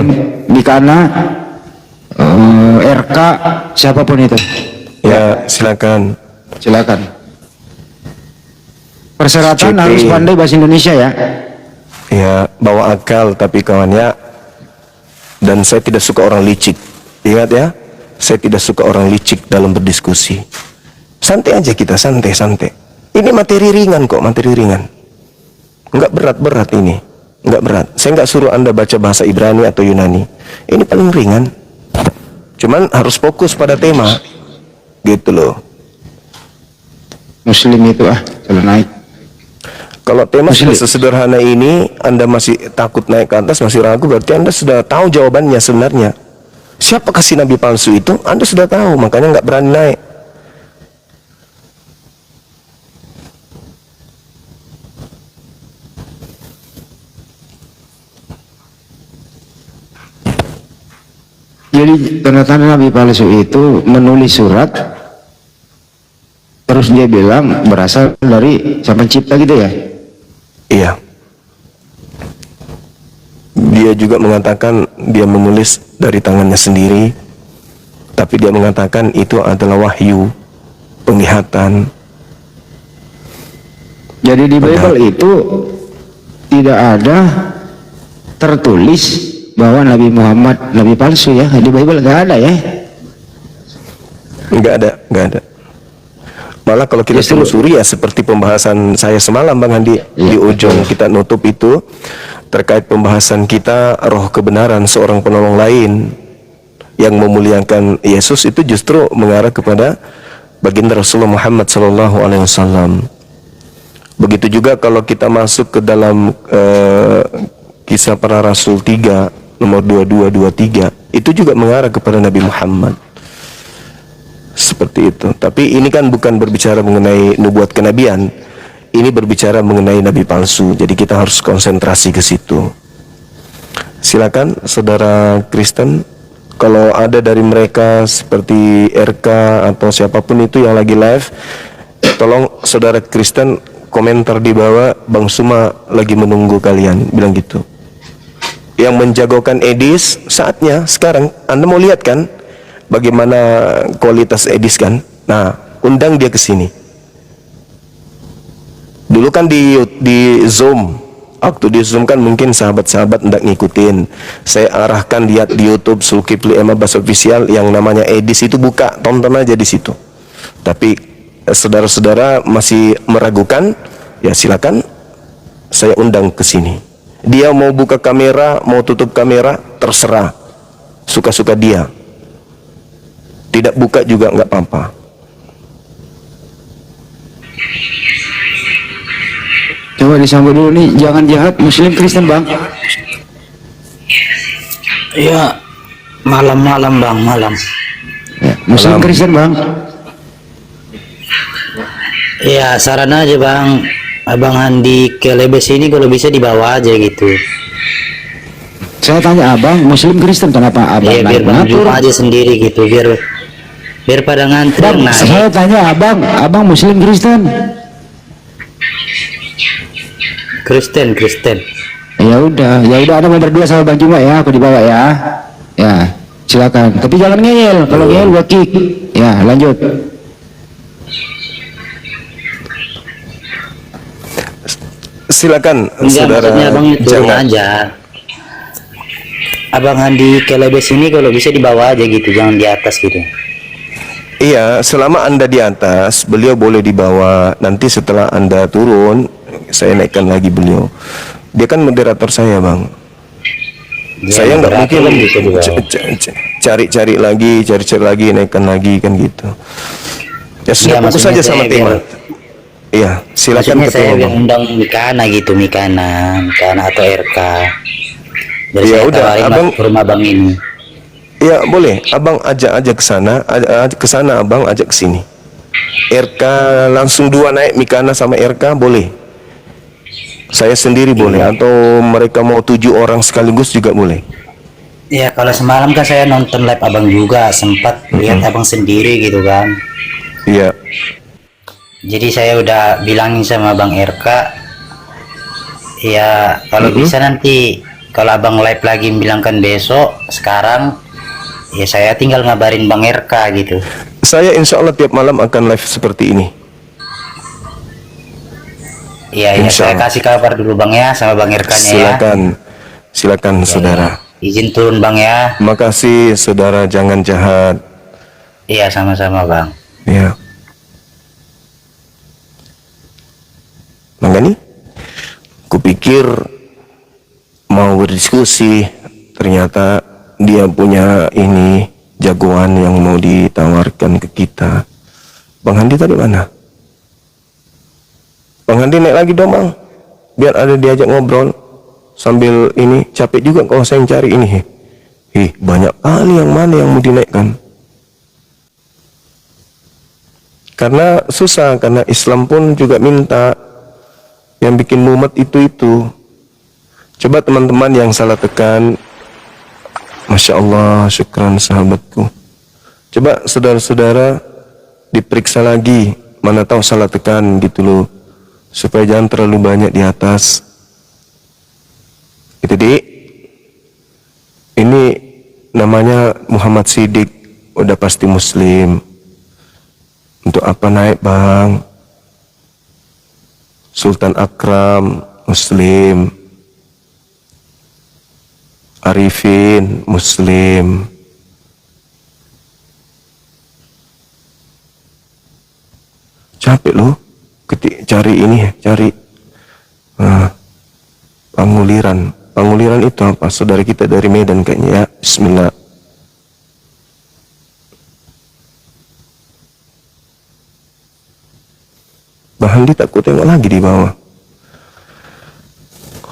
di kana RK siapapun itu. Ya, silakan. Silakan. Persyaratan CP. harus pandai bahasa Indonesia ya. Ya, bawa akal tapi kawannya. Dan saya tidak suka orang licik. Ingat ya, saya tidak suka orang licik dalam berdiskusi. Santai aja kita, santai. Ini materi ringan kok, materi ringan. Enggak berat-berat ini. Enggak berat. Saya enggak suruh Anda baca bahasa Ibrani atau Yunani. Ini paling ringan. Cuman harus fokus pada tema. Gitu loh. Muslim itu kalau naik. Kalau tema sudah sesederhana ini, Anda masih takut naik ke atas, masih ragu, berarti Anda sudah tahu jawabannya sebenarnya. Siapa kasih nabi palsu itu? Anda sudah tahu, makanya nggak berani naik. Jadi tanda-tanda nabi palsu itu menulis surat, terus dia bilang berasal dari Sang Pencipta gitu ya? Iya. Dia juga mengatakan dia menulis dari tangannya sendiri, tapi dia mengatakan itu adalah wahyu, penglihatan. Jadi di Bible itu tidak ada tertulis bahwa Nabi Muhammad nabi palsu ya. Di Bible nggak ada ya? Nggak ada. Malah kalau kita telusuri ya seperti pembahasan saya semalam Bang Handi di ujung kita nutup itu terkait pembahasan kita roh kebenaran seorang penolong lain yang memuliakan Yesus itu justru mengarah kepada baginda Rasulullah Muhammad SAW. Begitu juga kalau kita masuk ke dalam kisah para Rasul 3 nomor 22-23 itu juga mengarah kepada Nabi Muhammad. Seperti itu. Tapi ini kan bukan berbicara mengenai nubuat kenabian. Ini berbicara mengenai nabi palsu. Jadi kita harus konsentrasi ke situ. Silakan saudara Kristen, kalau ada dari mereka seperti RK atau siapapun itu yang lagi live, tolong saudara Kristen komentar di bawah, Bang Suma lagi menunggu kalian, bilang gitu. Yang menjagokan Edis saatnya sekarang. Anda mau lihat kan bagaimana kualitas Edis kan? Nah, undang dia ke sini. Dulu kan di Zoom, waktu di Zoom kan mungkin sahabat-sahabat hendak ngikutin. Saya arahkan lihat di YouTube Zulkifli Emabas Official yang namanya Edis itu, buka, tonton aja di situ. Tapi saudara-saudara masih meragukan, ya silakan saya undang ke sini. Dia mau buka kamera, mau tutup kamera, terserah. Suka-suka dia. Tidak buka juga nggak apa-apa. Coba disambut dulu nih, jangan jahat Muslim Kristen Bang. Iya, malam-malam Bang, malam. Ya, Muslim Kristen Bang. Iya, saran aja Bang, Abang Handi ke Lebes ini kalau bisa dibawa aja gitu. Saya tanya Abang, Muslim Kristen kenapa Abang Iya, biar Bang ngatur? Juma aja sendiri gitu, biar pada ngantri Bang, naik. saya tanya Abang Muslim Kristen. Kristen. Ya udah Anda mau berdua sama Bang Juma ya, aku dibawa ya. Ya, silakan. Tapi jangan ngeyel, kalau ngeyel gua kick. Ya, lanjut. Silakan Enggak, saudara. maksudnya Abang turun Jangan. aja. Abang Handi ke Lebes ini kalau bisa dibawa aja gitu, jangan di atas gitu. Iya, selama Anda di atas, beliau boleh dibawa. Nanti setelah Anda turun, saya naikkan lagi beliau. Dia kan moderator saya, Bang. Dia Saya nggak berat mungkin gitu juga. cari-cari lagi, naikkan lagi kan gitu. Ya sudah, Iya, fokus maksudnya saja sama saya tema. biar- Iya, silakan Maksudnya saya ketua biar Bang. undang Mikana atau RK. Jadi Ya saya udah, tawarin lah abang. ke rumah bang ini. Ya boleh, abang ajak ke sana, ke sana abang ajak ke sini. RK langsung dua naik, Mikana sama RK boleh. Saya sendiri boleh, atau mereka mau 7 orang sekaligus juga boleh. Ya kalau semalam kan saya nonton live abang juga, sempat lihat abang sendiri gitu kan. Iya, Jadi saya udah bilangin sama bang RK, ya kalau bisa nanti kalau abang live lagi bilangkan besok, sekarang ya saya tinggal ngabarin bang RK gitu. saya insya Allah tiap malam akan live seperti ini. Iya, Insya saya Allah. kasih kabar dulu bang ya sama bang RK-nya ya. Silakan saudara. Izin turun bang ya. Makasih saudara, jangan jahat. Iya sama-sama bang. Ya. Mangga nih, kupikir mau berdiskusi, ternyata dia punya ini jagoan yang mau ditawarkan ke kita. Bang Handi tadi mana? Bang Handi naik lagi dong bang, biar ada diajak ngobrol sambil ini. Capek juga kalau saya cari ini. Banyak kali yang mana yang mau dinaikkan. Karena susah, karena Islam pun juga minta yang bikin mumet itu. Coba teman-teman yang salah tekan, Masya Allah, syukran sahabatku. Coba saudara-saudara diperiksa lagi, mana tahu salah tekan gitu loh, supaya jangan terlalu banyak di atas. Itu dik, ini namanya Muhammad Siddiq, udah pasti muslim. Untuk apa naik bang? Sultan Akram muslim, Arifin muslim. Capek loh cari ini, cari Panguliran itu apa? Saudara kita dari Medan kayaknya ya. Bismillah. Bang Handi tak ku tengok lagi di bawah.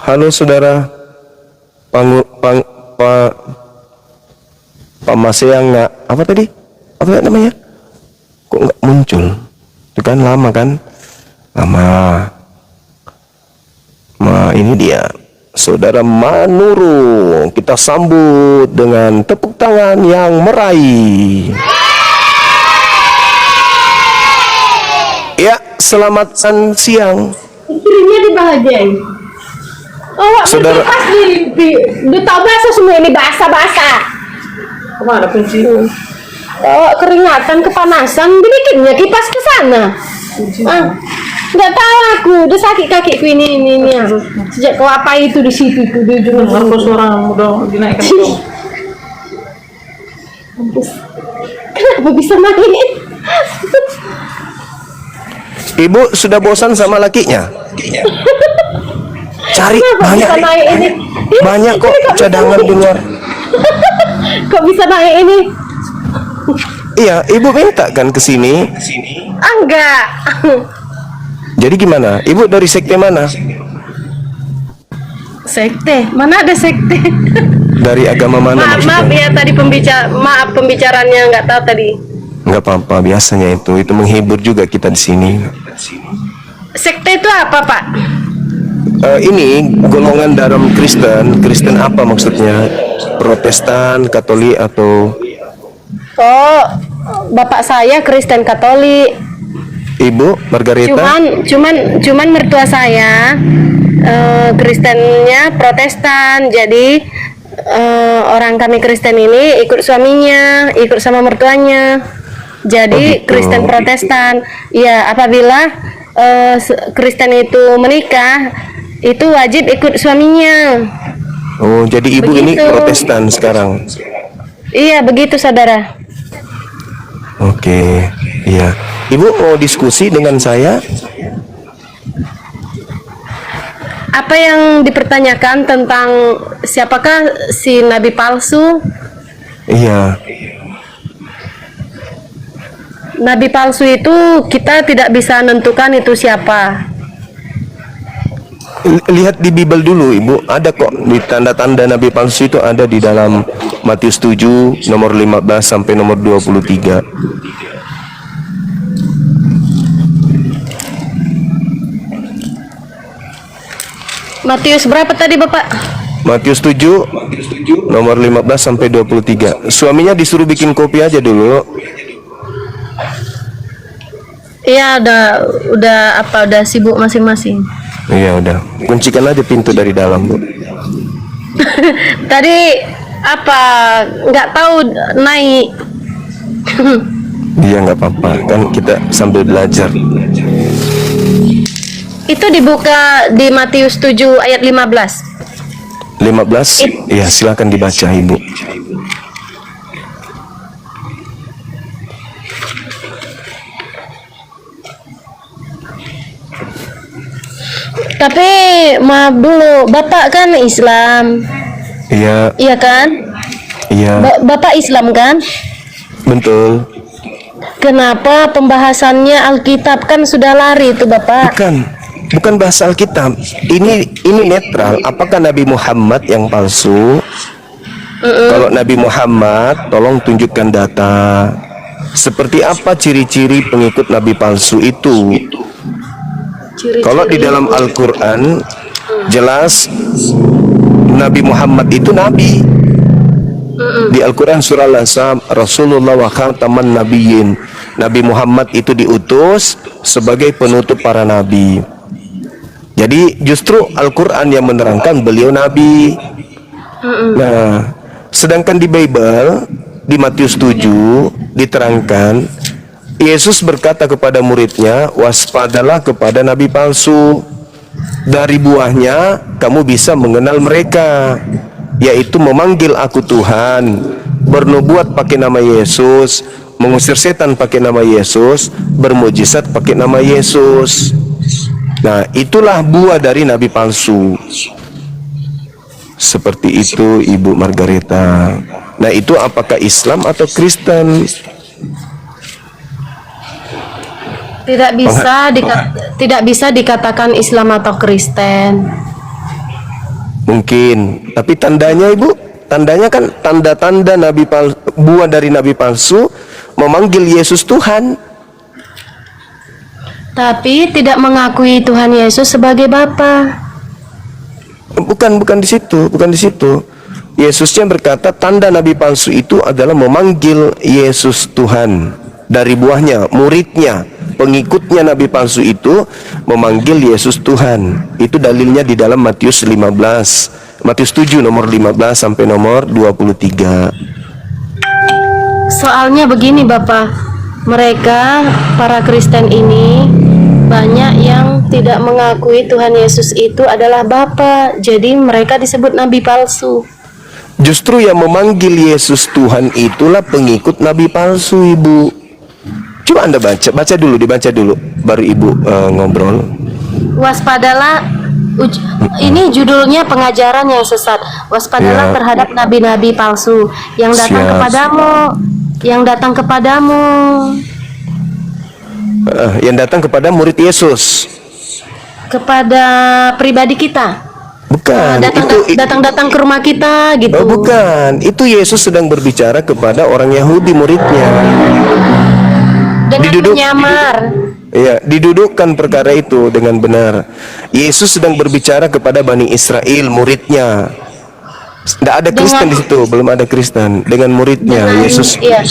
Halo saudara, Pamaseang nggak? Apa tadi? Apa namanya? Kok nggak muncul? Itu kan lama kan? Lama. Ini dia, saudara Manuru. Kita sambut dengan tepuk tangan yang meraih. Ya, selamat siang. Istrinya dibahagiain. Oh, Saudara. pas di tahu bahasa semua ini bahasa. Kemana kunci? Oh, keringatan, kepanasan, bikinnya kipas ke sana. Nggak tahu aku, udah sakit kakiku ini. Sejak kau apa itu di situ itu di ujung. Aku seorang muda dinaikkan itu. Kenapa bisa naik? Ibu sudah bosan sama lakinya? Cari Kenapa banyak, bisa naik ini? banyak kok cadangan di luar. Kok bisa naik ini? Iya, ibu minta kan ke sini. Enggak. Jadi gimana? Ibu dari sekte mana? Sekte? Mana ada sekte? Dari agama mana Maaf maksudnya? ya tadi pembicaranya nggak tahu tadi. Nggak apa-apa, biasanya itu menghibur juga kita di sini. Sekte itu apa, Pak? Ini golongan dalam Kristen apa maksudnya? Protestan, Katolik atau Oh, bapak saya Kristen Katolik. Ibu Margareta? Cuman mertua saya Kristennya Protestan. Jadi orang kami Kristen ini ikut suaminya, ikut sama mertuanya. Jadi gitu. Kristen Protestan. Ya, apabila Kristen itu menikah, itu wajib ikut suaminya. Oh, jadi ibu ini Begitu. Protestan sekarang. Iya, begitu saudara. Oke, iya. Ibu mau diskusi dengan saya? apa yang dipertanyakan tentang siapakah si nabi palsu? Iya. Nabi palsu itu kita tidak bisa menentukan itu siapa. Lihat di Bible dulu Ibu, ada kok di tanda-tanda nabi palsu itu ada di dalam Matius 7 nomor 15 sampai nomor 23. Matius berapa tadi Bapak? Matius 7 nomor 15 sampai 23. Suaminya disuruh bikin kopi aja dulu. Iya, udah sibuk masing-masing. Iya udah, kuncikan aja pintu dari dalam Bu. Tadi apa nggak tahu naik. Iya nggak apa-apa, kan kita sambil belajar. Itu dibuka di Matius 7 ayat 15. 15, iya silakan dibaca Ibu. Tapi maaf dulu, Bapak kan Islam. Iya. Iya kan? Iya. Bapak Islam kan? Betul. Kenapa pembahasannya Alkitab kan sudah lari itu Bapak? Bukan bahasa Alkitab. Ini netral. Apakah Nabi Muhammad yang palsu? Kalau Nabi Muhammad, tolong tunjukkan data. Seperti apa ciri-ciri pengikut Nabi palsu itu? Kalau di dalam Al-Quran jelas Nabi Muhammad itu Nabi. Di Al-Quran surah Al-Ahzab, Rasulullah wa khataman nabiyyin. Nabi Muhammad itu diutus sebagai penutup para nabi. Jadi justru Al-Quran yang menerangkan beliau Nabi. Nah, sedangkan di Bible di Matius 7 diterangkan Yesus berkata kepada muridnya, waspadalah kepada nabi palsu. Dari buahnya kamu bisa mengenal mereka, yaitu memanggil aku Tuhan, bernubuat pakai nama Yesus, mengusir setan pakai nama Yesus, bermujizat pakai nama Yesus. Nah, itulah buah dari nabi palsu. Seperti itu Ibu Margareta. Nah, itu apakah Islam atau Kristen? Tidak bisa dikatakan Islam atau Kristen. Mungkin, tapi tandanya Ibu, tandanya kan tanda-tanda nabi palsu, buah dari nabi palsu memanggil Yesus Tuhan. Tapi tidak mengakui Tuhan Yesus sebagai Bapa. Bukan di situ. Yesusnya berkata tanda nabi palsu itu adalah memanggil Yesus Tuhan. Dari buahnya, muridnya, pengikutnya nabi palsu itu memanggil Yesus Tuhan. Itu dalilnya di dalam Matius 15, Matius 7 nomor 15 sampai nomor 23. Soalnya begini Bapak, mereka para Kristen ini banyak yang tidak mengakui Tuhan Yesus itu adalah Bapa. Jadi mereka disebut nabi palsu. Justru yang memanggil Yesus Tuhan itulah pengikut nabi palsu Ibu. Coba Anda baca dulu, dibaca dulu, baru Ibu ngobrol. Waspadalah, ini judulnya pengajaran yang sesat. Waspadalah terhadap nabi-nabi palsu yang datang kepadamu, yang datang kepada murid Yesus, kepada pribadi kita. Bukan, datang ke rumah kita gitu. Oh, bukan, itu Yesus sedang berbicara kepada orang Yahudi muridnya. Dengan menyamar. Iya, didudukkan perkara itu dengan benar. Yesus sedang berbicara kepada Bani Israel muridnya. Tidak ada Kristen di situ, belum ada Kristen. Dengan muridnya Yesus. Iya.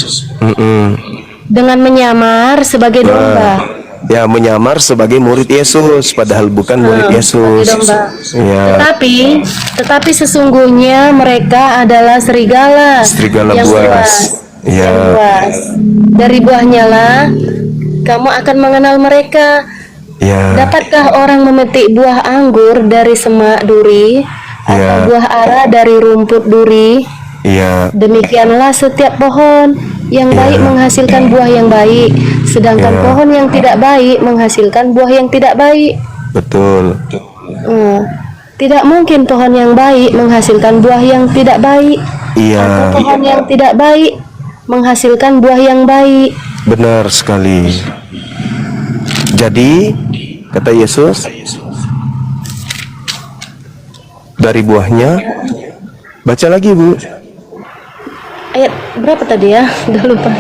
Dengan menyamar sebagai domba. Ya, menyamar sebagai murid Yesus, padahal bukan murid Yesus. Ya. Tetapi sesungguhnya mereka adalah serigala yang buas. Ya. Dari buahnya lah kamu akan mengenal mereka. Ya. Dapatkah orang memetik buah anggur dari semak duri atau buah ara dari rumput duri? Ya. Demikianlah setiap pohon yang baik menghasilkan buah yang baik, sedangkan pohon yang tidak baik menghasilkan buah yang tidak baik. Betul. Tidak mungkin pohon yang baik menghasilkan buah yang tidak baik. Iya, Atau pohon yang tidak baik menghasilkan buah yang baik. benar sekali. Jadi, kata Yesus, dari buahnya, baca lagi Bu. Ayat berapa tadi ya? Udah lupa.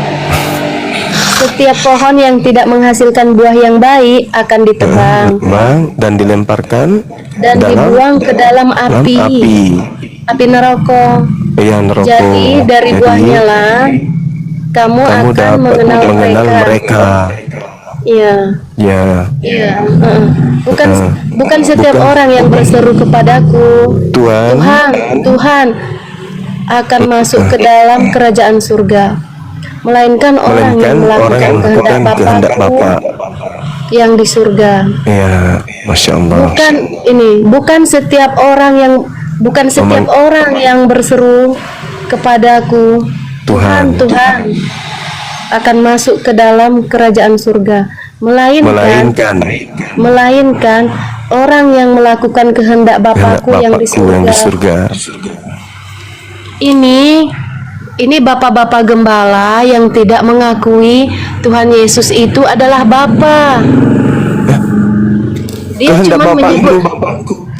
Setiap pohon yang tidak menghasilkan buah yang baik akan ditebang Bang, dan dilemparkan dan dibuang ke dalam api. Api neraka. Iya, neraka. Jadi dari buahnya lah kamu akan dapat mengenal mereka. Iya. Ya, Iya. Bukan setiap orang yang berseru kepadaku, Tuhan, Tuhan akan masuk ke dalam kerajaan surga, melainkan orang yang melakukan kehendak Bapa yang di surga. ya, Masya Allah. Bukan setiap orang yang berseru kepadaku, Tuhan akan masuk ke dalam kerajaan surga, melainkan orang yang melakukan kehendak Bapakku yang di surga. Ini bapak-bapak gembala yang tidak mengakui Tuhan Yesus itu adalah Bapa. Dia Kehendak cuma menyebut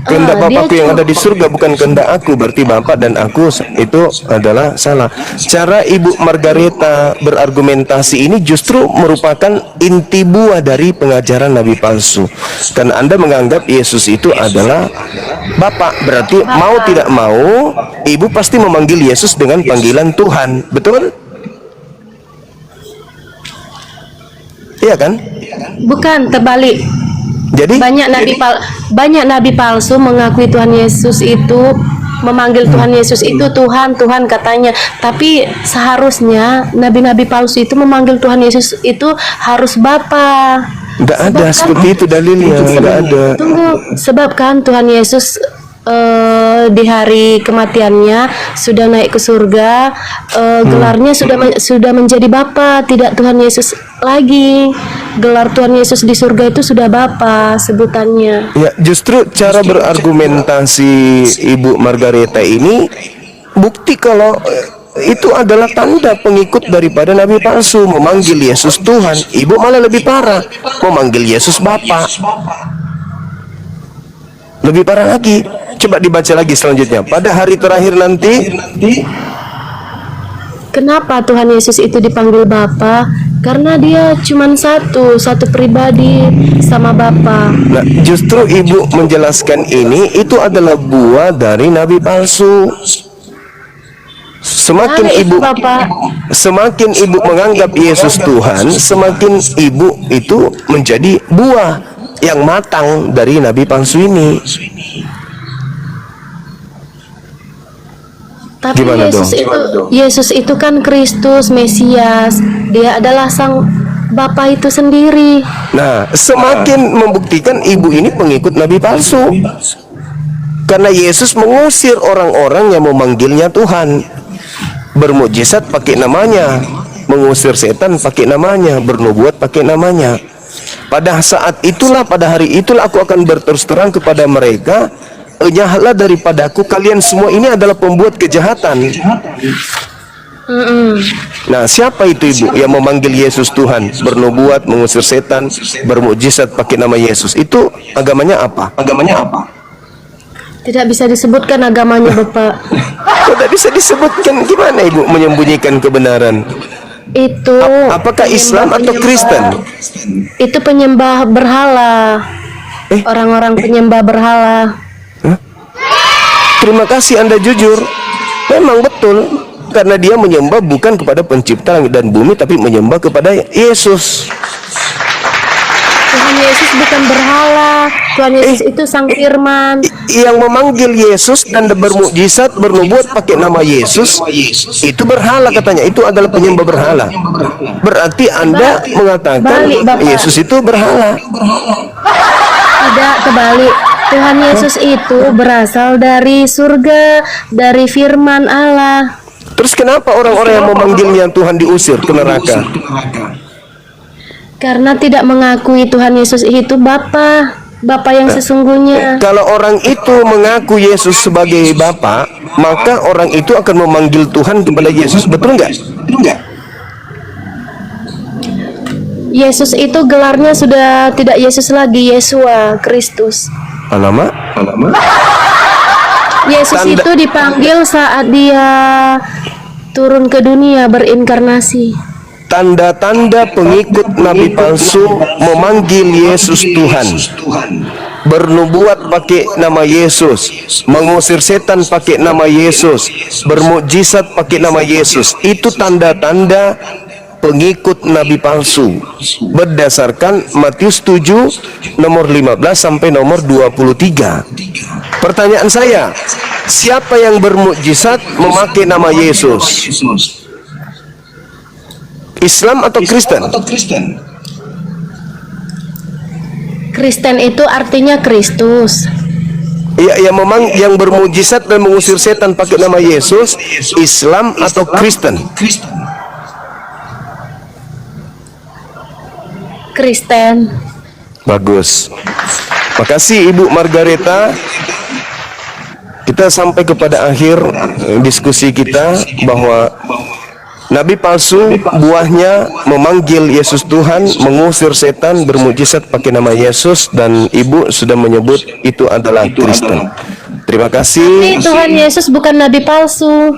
kehendak dia Bapakku yang cuma- ada di surga bukan kehendak aku. Berarti Bapak dan aku itu adalah salah. Cara Ibu Margareta berargumentasi ini justru merupakan inti buah dari pengajaran Nabi palsu. Karena Anda menganggap Yesus itu adalah Bapak. Berarti mau tidak mau Ibu pasti memanggil Yesus dengan panggilan Tuhan. Betul? Iya kan? bukan terbalik. Jadi Banyak nabi palsu mengakui Tuhan Yesus itu, memanggil Tuhan Yesus itu Tuhan katanya. Tapi seharusnya nabi-nabi palsu itu memanggil Tuhan Yesus itu harus Bapa. Nggak ada seperti itu dalilnya, nggak ada. Sebab kan Tuhan Yesus di hari kematiannya sudah naik ke surga, gelarnya sudah menjadi Bapa, tidak Tuhan Yesus lagi. Gelar Tuhan Yesus di surga itu sudah Bapa sebutannya. Ya, justru cara berargumentasi Ibu Margareta ini bukti kalau itu adalah tanda pengikut daripada Nabi palsu, memanggil Yesus Tuhan. Ibu malah lebih parah, memanggil Yesus Bapa. Lebih parah lagi. Coba dibaca lagi selanjutnya. Pada hari terakhir nanti, Kenapa Tuhan Yesus itu dipanggil Bapa? Karena dia cuma satu pribadi sama Bapa. nah, justru Ibu menjelaskan ini itu adalah buah dari Nabi palsu. Semakin ibu menganggap Yesus Tuhan, semakin ibu itu menjadi buah yang matang dari Nabi palsu ini. Tapi Gimana Yesus itu kan Kristus, Mesias. Dia adalah sang Bapa itu sendiri. Nah, semakin membuktikan ibu ini pengikut Nabi palsu. Karena Yesus mengusir orang-orang yang memanggilnya Tuhan. Bermukjizat pakai namanya, mengusir setan pakai namanya, bernubuat pakai namanya. Pada saat itulah, pada hari itulah aku akan berterus terang kepada mereka, enyahlah daripadaku, kalian semua ini adalah pembuat kejahatan. Nah, siapa itu ibu yang memanggil Yesus Tuhan, bernubuat, mengusir setan, bermukjizat pakai nama Yesus? Itu agamanya apa? Tidak bisa disebutkan agamanya, Bapak. Tidak bisa disebutkan. Gimana ibu menyembunyikan kebenaran? Itu Apakah Islam atau Kristen? Itu penyembah berhala. Orang-orang penyembah berhala. Terima kasih Anda jujur. Memang betul, karena dia menyembah bukan kepada pencipta langit dan bumi, tapi menyembah kepada Yesus. Tuhan Yesus bukan berhala. Tuhan Yesus itu sang firman. Yang memanggil Yesus dan bermukjizat, bernubuat pakai nama Yesus, itu berhala katanya. Itu adalah penyembah berhala. Berarti Anda mengatakan Balik, Bapak. Yesus itu berhala. Tidak, terbalik. Tuhan Yesus itu berasal dari surga, dari firman Allah. Terus kenapa orang-orang yang memanggilnya Tuhan diusir ke neraka? Karena tidak mengakui Tuhan Yesus itu Bapa. Bapa yang sesungguhnya. Kalau orang itu mengaku Yesus sebagai Bapa, maka orang itu akan memanggil Tuhan kepada Yesus, betul nggak? Yesus itu gelarnya sudah tidak Yesus lagi, Yesua Kristus. Alamak. Yesus itu dipanggil saat dia turun ke dunia berinkarnasi. Tanda-tanda pengikut nabi palsu memanggil Yesus Tuhan, bernubuat pakai nama Yesus, mengusir setan pakai nama Yesus, bermukjizat pakai nama Yesus. Itu tanda-tanda pengikut nabi palsu berdasarkan Matius 7 nomor 15 sampai nomor 23. Pertanyaan saya, siapa yang bermukjizat memakai nama Yesus? Islam atau Kristen? Kristen itu artinya Kristus. Ya, memang yang bermukjizat dan mengusir setan pakai nama Yesus, Islam atau Kristen? Kristen. Bagus. Makasih Ibu Margareta. Kita sampai kepada akhir diskusi kita bahwa nabi palsu buahnya memanggil Yesus Tuhan, mengusir setan, bermukjizat pakai nama Yesus, dan Ibu sudah menyebut itu adalah Kristen. Terima kasih. Tapi Tuhan Yesus bukan nabi palsu.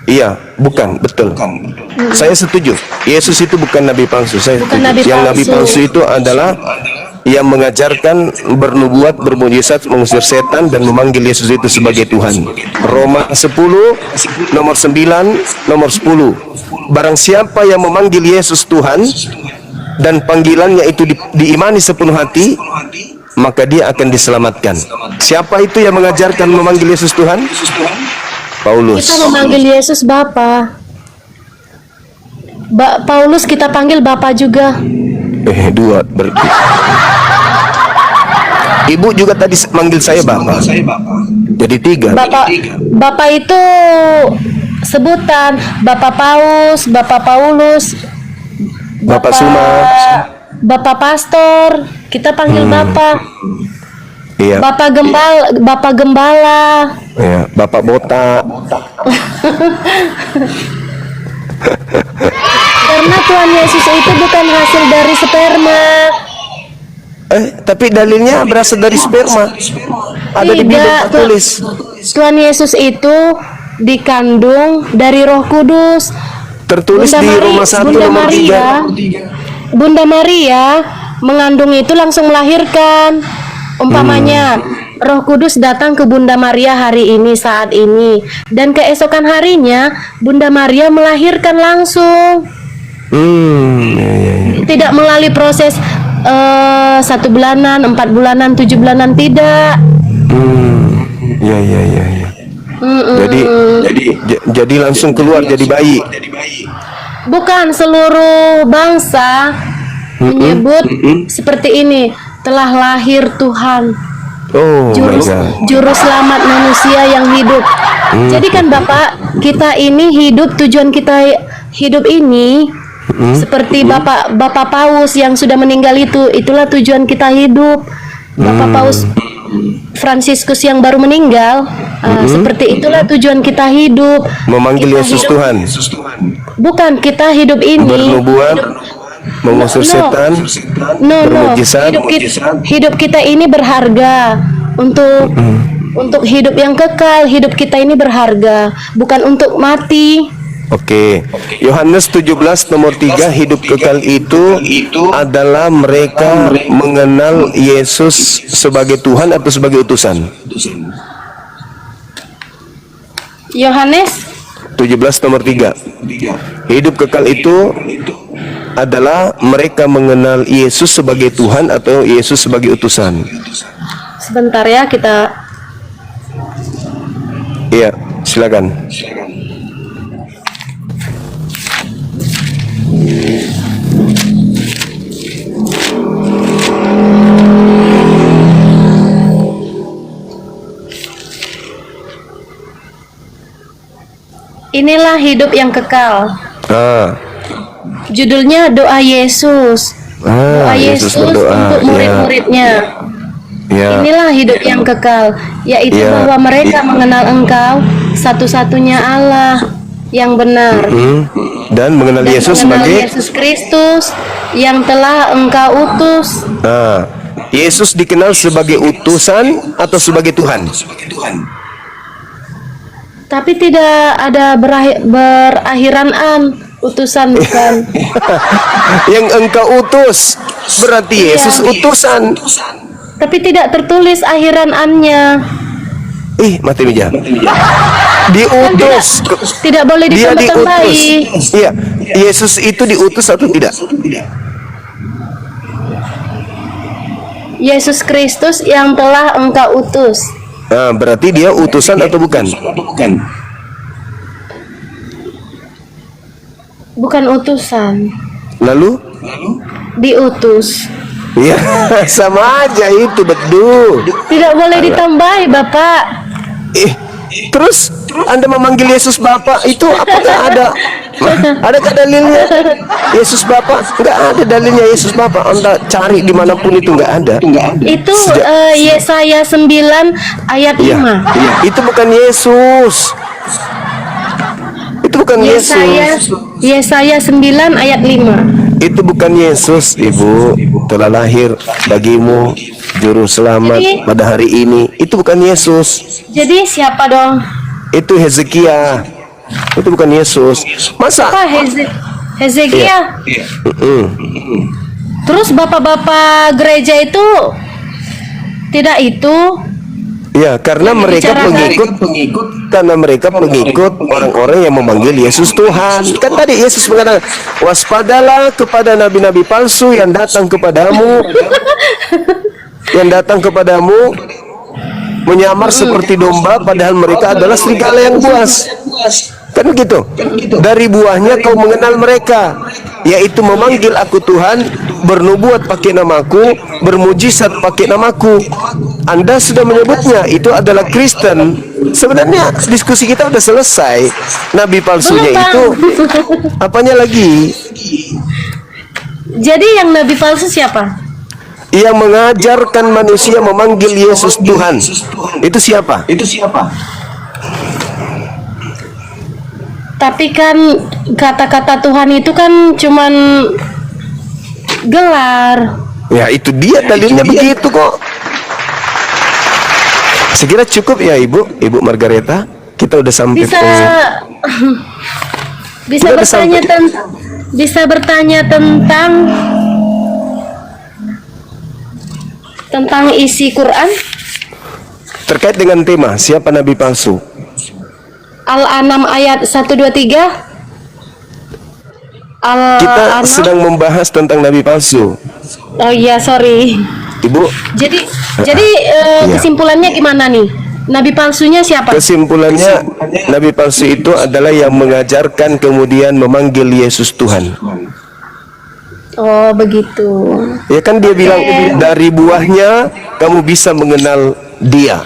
Iya, bukan, betul. Saya setuju. Yesus itu bukan nabi palsu. Saya Bukan setuju. nabi Yang nabi palsu. palsu itu adalah yang mengajarkan, bernubuat, bermukjizat, mengusir setan, dan memanggil Yesus itu sebagai Tuhan. Roma 10 nomor 9 nomor 10. Barang siapa yang memanggil Yesus Tuhan dan panggilannya itu diimani sepenuh hati, maka dia akan diselamatkan. Siapa itu yang mengajarkan memanggil Yesus Tuhan? Paulus. Kita memanggil Yesus Bapa. Paulus kita panggil Bapa juga. Dua berarti. Ibu juga tadi manggil saya Bapak. Jadi tiga. Bapak itu sebutan. Bapak Paus, Bapak Paulus, Bapak Suma. Bapak Pastor. Kita panggil Bapak. Iya. Bapak Gembala. Iya. Bapak Botak. Karena Tuhan Yesus itu bukan hasil dari sperma. Tapi dalilnya berasal dari sperma. Ada di Bible tertulis. Tuhan Yesus itu dikandung dari Roh Kudus. Tertulis di Roma 1 nomor 3. Bunda Maria mengandung itu langsung melahirkan. Umpamanya Roh Kudus datang ke Bunda Maria hari ini, saat ini, dan keesokan harinya Bunda Maria melahirkan langsung. Tidak melalui proses 1 bulanan, 4 bulanan, 7 bulanan, tidak. Ya. Jadi langsung keluar jadi bayi. Bukan seluruh bangsa menyebut seperti ini, telah lahir Tuhan, juru selamat manusia yang hidup. Jadi kan Bapak, kita ini hidup, tujuan kita hidup ini seperti Bapak Paus yang sudah meninggal itulah tujuan kita hidup. Bapak Paus Fransiskus yang baru meninggal, seperti itulah tujuan kita hidup. Memanggil Yesus Tuhan. Bukan, kita hidup ini bernubuat, mengusir setan, bermukjizat. Hidup kita ini berharga untuk hidup yang kekal. Hidup kita ini berharga, bukan untuk mati. Oke. Yohanes 17 nomor 3, hidup kekal itu adalah mereka mengenal Yesus sebagai Tuhan atau sebagai utusan. Yohanes 17 nomor 3. Hidup kekal itu adalah mereka mengenal Yesus sebagai Tuhan atau Yesus sebagai utusan. Sebentar ya, kita. Iya, silakan. Inilah hidup yang kekal. Judulnya doa Yesus. Doa Yesus berdoa, untuk murid-muridnya. Ya. Inilah hidup yang kekal, yaitu Ya. bahwa mereka mengenal Engkau, satu-satunya Allah yang benar, Dan mengenal dan Yesus mengenal sebagai Yesus Kristus yang telah Engkau utus. Nah, Yesus dikenal sebagai utusan atau sebagai Tuhan? Tapi tidak ada berakhiran an, utusan bukan. Yang Engkau utus berarti Iya. Yesus utusan. Tapi tidak tertulis akhiran annya. Mati meja. Diutus. Tidak boleh Dia ditambah-tambahi. diutus. Iya, Yesus itu diutus atau tidak? Yesus Kristus yang telah Engkau utus. Nah, berarti dia utusan atau bukan? Bukan utusan, Lalu? diutus. Ya, sama aja itu, betul. Tidak boleh ditambahi, Bapak. Terus Anda memanggil Yesus Bapa itu apakah ada? Adakah dalilnya? Yesus Bapa? Enggak ada dalilnya Yesus Bapa. Anda cari dimanapun itu enggak ada. Itu Yesaya 9 ayat 5. Iya. Itu bukan Yesus. Itu bukan Yesus. Yesaya 9 ayat 5. Itu bukan Yesus, Ibu. Telah lahir bagimu juru selamat Jadi- pada hari ini. Itu bukan Yesus. Jadi siapa dong? Itu Hezekia. Itu bukan Yesus. Masa? Apa Hezekia? Terus bapak-bapak gereja itu tidak itu? Ya, karena Yang mereka dibicarakan. pengikut, karena mereka pengikut orang-orang yang memanggil Yesus Tuhan. Kan tadi Yesus mengatakan, waspadalah kepada nabi-nabi palsu yang datang kepadamu, menyamar seperti domba, padahal mereka adalah serigala yang buas. Kan begitu? Dari buahnya kau mengenal mereka, yaitu memanggil aku Tuhan, bernubuat pakai namaku, bermujizat pakai namaku. Anda sudah menyebutnya itu adalah Kristen. Sebenarnya diskusi kita udah selesai. Nabi palsunya Belum, itu Bang. apanya lagi? Jadi yang nabi palsu siapa? Yang mengajarkan manusia memanggil Yesus Tuhan. Itu siapa? Tapi kan kata-kata Tuhan itu kan cuman gelar. Ya itu dia dalilnya begitu kok. Sekira cukup ya Ibu Margareta. Kita udah sampai Bisa bisa Udah bertanya sampai. bisa bertanya tentang isi Quran. terkait dengan tema siapa nabi palsu. Al-An'am ayat 123. Kita Al-An'am. sedang membahas tentang nabi palsu. Oh iya, sorry. Ibu, Jadi Iya. kesimpulannya gimana nih? Nabi palsunya siapa? kesimpulannya nabi palsu itu adalah yang mengajarkan kemudian memanggil Yesus Tuhan. Oh, begitu. Ya kan dia bilang dari buahnya kamu bisa mengenal dia.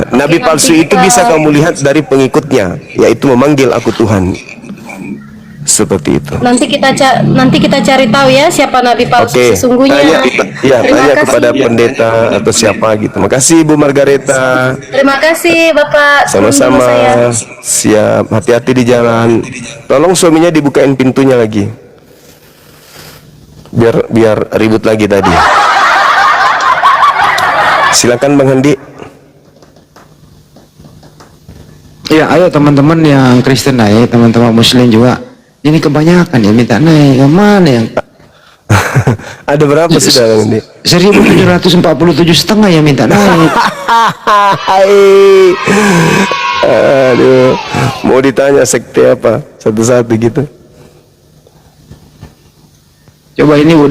Nabi palsu itu bisa kamu lihat dari pengikutnya, yaitu memanggil aku Tuhan. Seperti itu. Nanti kita cari tahu ya siapa nabi palsu Oke, sesungguhnya. Tanya Terima kasih. kepada pendeta atau siapa gitu. Makasih Ibu Margareta. Terima kasih Bapak. Sama-sama. Turun dulu saya. Siap, hati-hati di jalan. Tolong suaminya dibukain pintunya lagi. Biar ribut lagi tadi. Silakan Bang Handi. Ya, ayo teman-teman yang Kristen naik, teman-teman Muslim juga. Ini kebanyakan ya minta naik. Yang mana yang Ada berapa sudah Bang Handi? 1747,5 yang minta naik. Hai. Aduh, mau ditanya sekte apa? Satu-satu gitu. Coba ini Ibu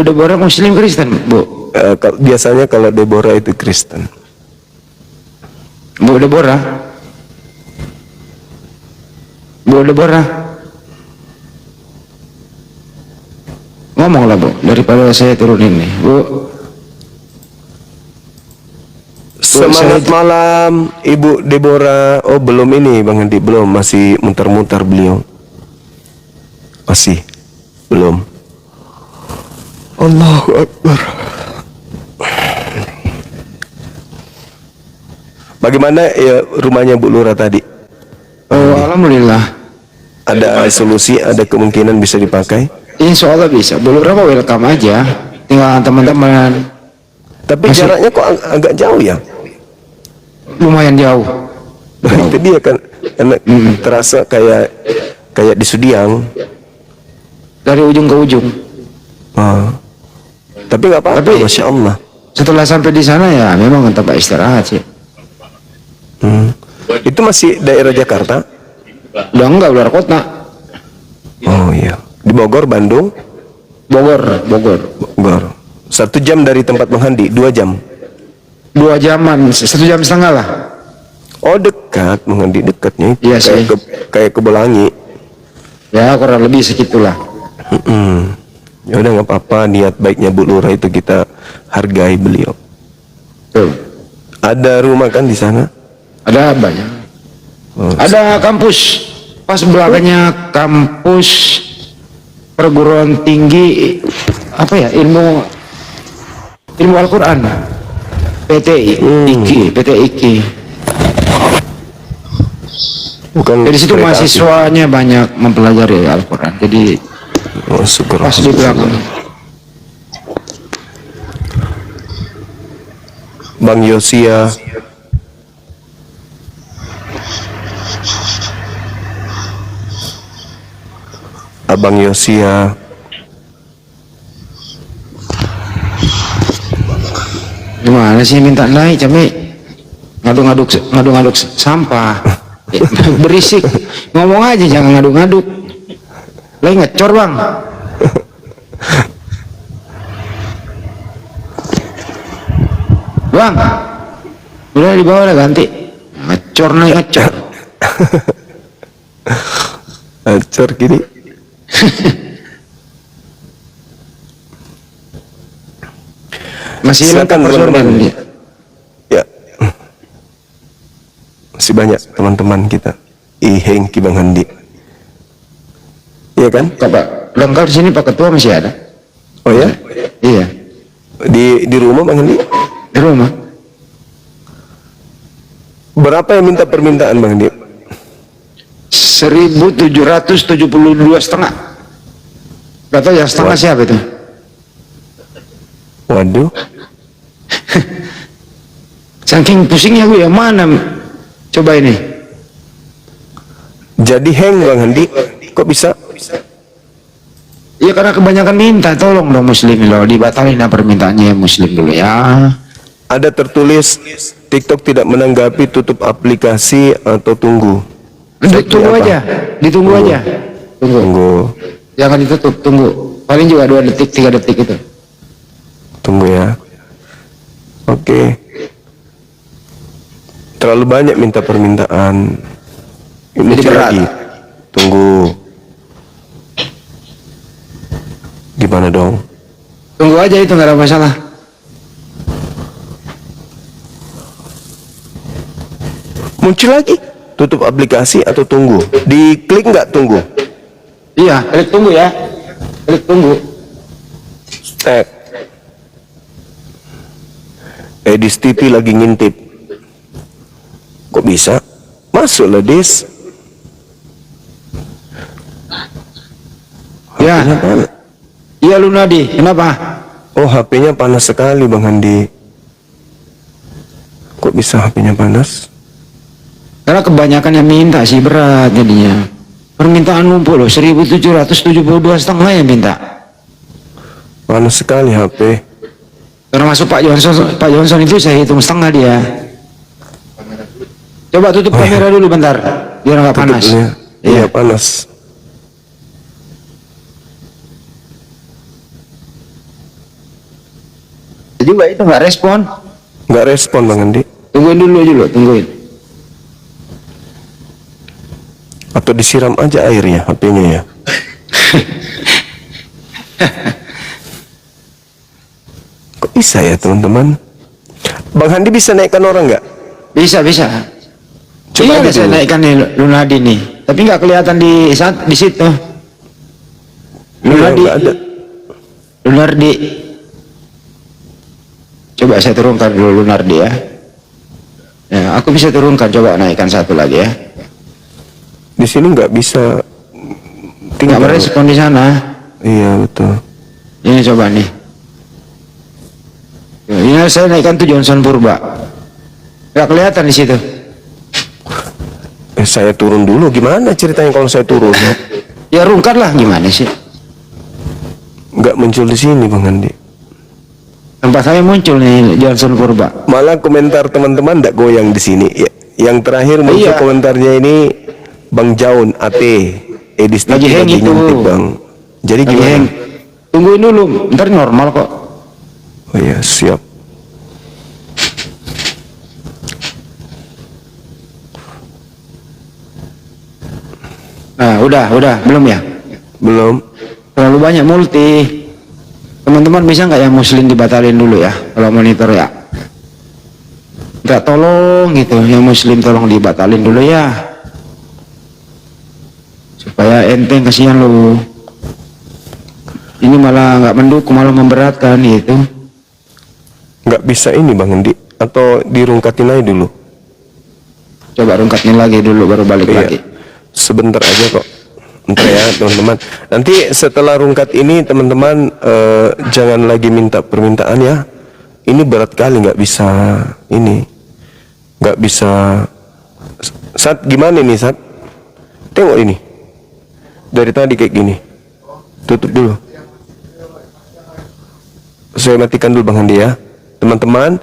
Deborah Muslim Kristen, Bu. Biasanya kalau Deborah itu Kristen. Bu Deborah. Ngomonglah Bu, daripada saya turunin nih, Bu. Semangat malam Ibu Deborah. Oh belum ini Bang Handi, belum, masih muter-muter beliau. Masih belum. Allahu Akbar. Bagaimana ya rumahnya Bu Lura tadi? Oh, alhamdulillah. Ada solusi, ada kemungkinan bisa dipakai? Insya Allah bisa. Bu Lura mah welcome aja. Tinggal teman-teman. Tapi jaraknya kok agak jauh ya? Lumayan jauh. Itu dia kan, karena terasa kayak di Sudiang. Dari ujung ke ujung. Ah. Tapi nggak apa-apa, Tapi- Masya Allah. Setelah sampai di sana ya memang tempat istirahat sih. Itu masih daerah Jakarta? Udah enggak, luar kota. Oh iya. Di Bogor, Bandung, Bogor. Bogor. 1 jam dari tempat Bang Handi, 2 jam. 2 jaman, 1,5 jam lah. Oh dekat, Bang Handi, dekatnya itu. Iya sih. Kayak ke Bolangi. Ya kurang lebih segitulah. Ya udah nggak apa-apa, niat baiknya Bu Lura itu kita hargai beliau. Tuh. Ada rumah kan di sana? Ada banyak. Oh, Ada kampus. Pas belakangnya kampus perguruan tinggi apa ya, ilmu Al-Quran. PT IKI. bukan. Jadi situ kereta api. mahasiswanya banyak mempelajari Al-Quran. Jadi Oh, syukur. pas di belakang. Bang Yosia. Abang Yosia. Gimana sih minta naik cabe? Ngaduk-ngaduk sampah. Berisik. Ngomong aja jangan ngaduk-ngaduk. Lagi ngecor, Bang. Bang. Udah di bawah, udah ganti. Ngecor naik ngecor. Acor gini. Masih Silakan, lengkap teman-teman. personil. Ya. Masih banyak teman-teman kita. Hengki Bang Handi. Iya kan? Pak, lengkap di sini Pak Ketua masih ada. Oh ya? Iya, Di rumah Bang Handi? di rumah. Berapa yang minta permintaan Bang Handi? 1.772,5. Gak tahu yang setengah siapa itu. Waduh. Saking pusingnya gue yang mana. Coba ini. Jadi hang Bang Handi. Kok bisa? Iya karena kebanyakan minta, tolong dong muslim loh, dibatalin permintaannya muslim dulu ya. Ada tertulis TikTok tidak menanggapi, tutup aplikasi atau tunggu. Tunggu apa? aja, ditunggu aja. Tunggu. Tunggu. Jangan ditutup, tunggu. Paling juga 2 detik, 3 detik itu. Tunggu ya. Oke. Terlalu banyak minta permintaan. Ini Jadi berat. lagi. Tunggu. Gimana dong? Tunggu aja itu nggak ada masalah. Muncul lagi. Tutup aplikasi atau tunggu. Diklik nggak tunggu? Iya, klik tunggu ya. Klik tunggu. Tag. Edis TV lagi ngintip. Kok bisa? Masuklah Dis. Ya. HP-nya panas. Iya Lunadi, kenapa? Oh, HP-nya panas sekali Bang Handi. Kok bisa HP-nya panas? Karena kebanyakan yang minta sih berat jadinya. Permintaan numpuk loh, 1.772,5 yang minta. Panas sekali HP. Termasuk Pak Johnson itu saya hitung setengah dia. Coba tutup kamera dulu bentar, biar nggak panas. Tutup dulu ya. Iya, panas. Jadi Mbak itu nggak respon. Nggak respon Bang Handi. Tungguin dulu, tungguin. Atau disiram aja airnya HP-nya ya. Kok bisa ya teman-teman? Bang Handi bisa naikkan orang nggak? Bisa. Coba Iya, aja saya dulu. naikkan nih Lunadi nih, tapi nggak kelihatan di situ. Lunadi. Nggak ada. Lunardi. Coba saya turunkan dulu Lunardi ya. Ya, aku bisa turunkan, coba naikkan satu lagi ya. Di sini nggak bisa Nggak tinggal. merespon di sana. Iya betul. Ini coba nih. Ya, ini saya naikkan tuh Johnson Purba. Nggak kelihatan di situ. Saya turun dulu, gimana ceritanya kalau saya turun? Ya rungkat lah, gimana sih? Nggak muncul di sini Bang Andi. Tempat saya muncul nih Johnson Purba. Malah komentar teman-teman nggak goyang di sini. Yang terakhir muncul Iya. komentarnya ini Bang Jaun AT Edis Lagi hang itu. Bang. Jadi Lagi gimana? hang. Tungguin dulu, ntar normal kok. Oh ya siap. Nah, udah, belum ya? Belum. Terlalu banyak multi. Teman-teman bisa nggak yang muslim dibatalin dulu ya, kalau monitor ya? Nggak tolong gitu, yang muslim tolong dibatalin dulu ya. Supaya enteng, kasihan lo. Ini malah nggak mendukung, malah memberatkan gitu. Nggak bisa ini Bang Andi. Atau dirungkatin aja dulu. Coba rungkatin lagi dulu, baru balik Iya. lagi. Sebentar aja kok. Bentar ya teman-teman. Nanti setelah rungkat ini teman-teman jangan lagi minta permintaan ya. Ini berat kali, nggak bisa ini. Nggak bisa. Sat gimana nih Sat? Tengok ini. Dari tadi kayak gini. Tutup dulu. Saya matikan dulu Bang Andi ya. Teman-teman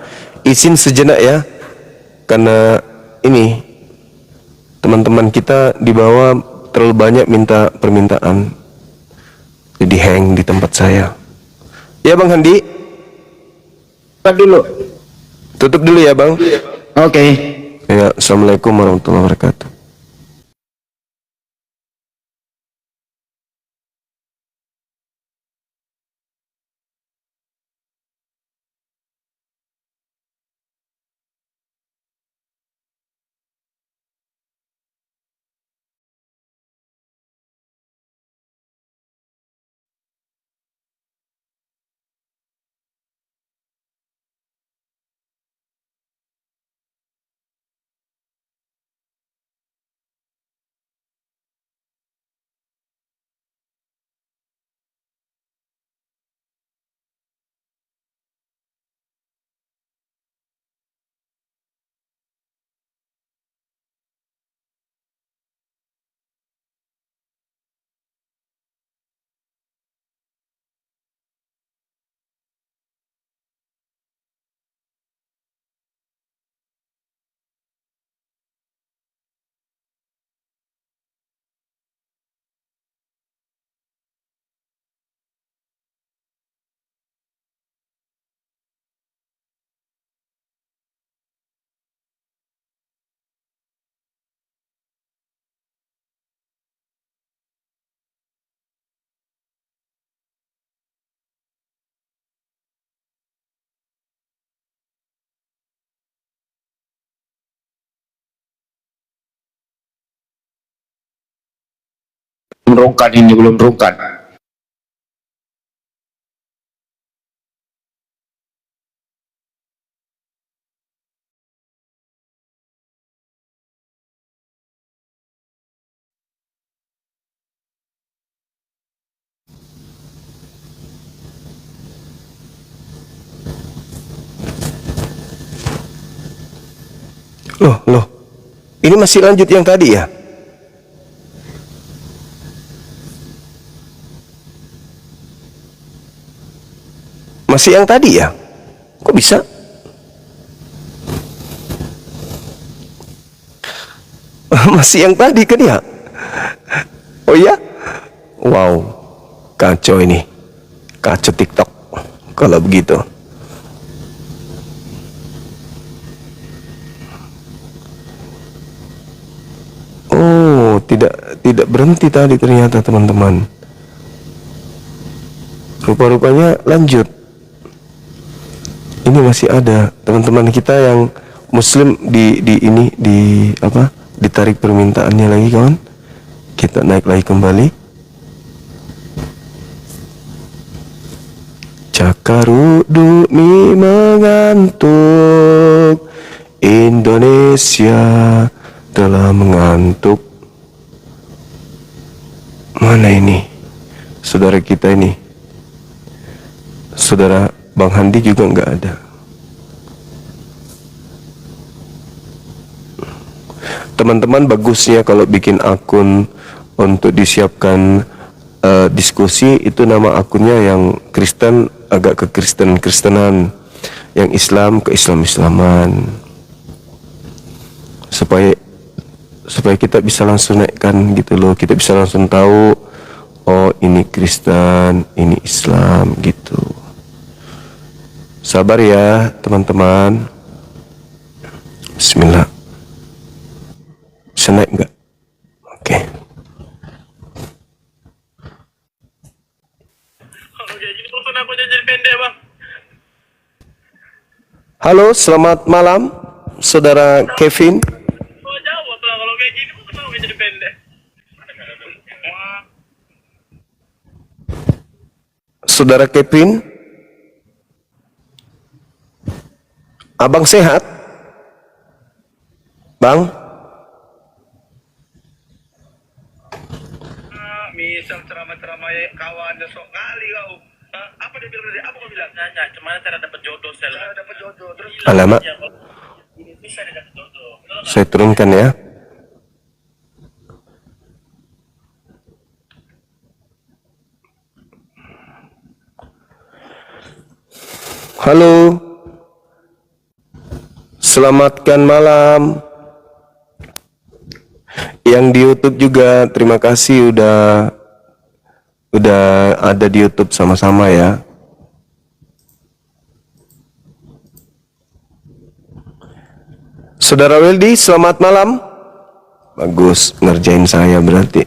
izin sejenak ya. Karena ini teman-teman kita di bawah terlalu banyak minta permintaan, jadi hang di tempat saya. Ya Bang Handi, Dulu. tutup dulu ya Bang. Oke. Ya, Assalamualaikum warahmatullahi wabarakatuh. Rungkat ini belum rungkat. Loh, ini masih lanjut yang tadi ya? Masih yang tadi ya? Kok bisa? Masih yang tadi kan ya? Oh ya? Wow, kacau ini. Kacau TikTok kalau begitu. Oh, tidak berhenti tadi ternyata teman-teman. Rupa-rupanya lanjut. Ini masih ada teman-teman kita yang muslim di apa? Ditarik permintaannya lagi kawan. Kita naik lagi kembali. Cakaru dumi mengantuk, Indonesia telah mengantuk. Mana ini saudara kita ini? Saudara Bang Handi juga nggak ada. Teman-teman, bagusnya kalau bikin akun untuk disiapkan diskusi, itu nama akunnya yang Kristen agak ke Kristen-Kristenan, yang Islam ke Islam-Islaman, supaya kita bisa langsung naikkan gitu loh, kita bisa langsung tahu, oh ini Kristen, ini Islam gitu. Sabar ya teman-teman. Bismillah. Bisa naik enggak? Oke. Halo, selamat malam, saudara Kevin. Saudara Kevin, abang sehat? Bang? Misal ceramah-ceramah kawan sok kali kau. Apa dia bilang? Apa kau bilang? Nanya, cuman cara dapat jodoh, cara dapat jodoh. Terus Alamak. ini bisa dapat jodoh. Saya turunkan ya. Halo. Selamatkan malam. Yang di YouTube juga terima kasih udah ada di YouTube sama-sama ya. Saudara Weldy, selamat malam. Bagus, ngerjain saya berarti.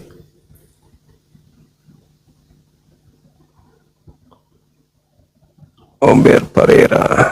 Ober Pereira.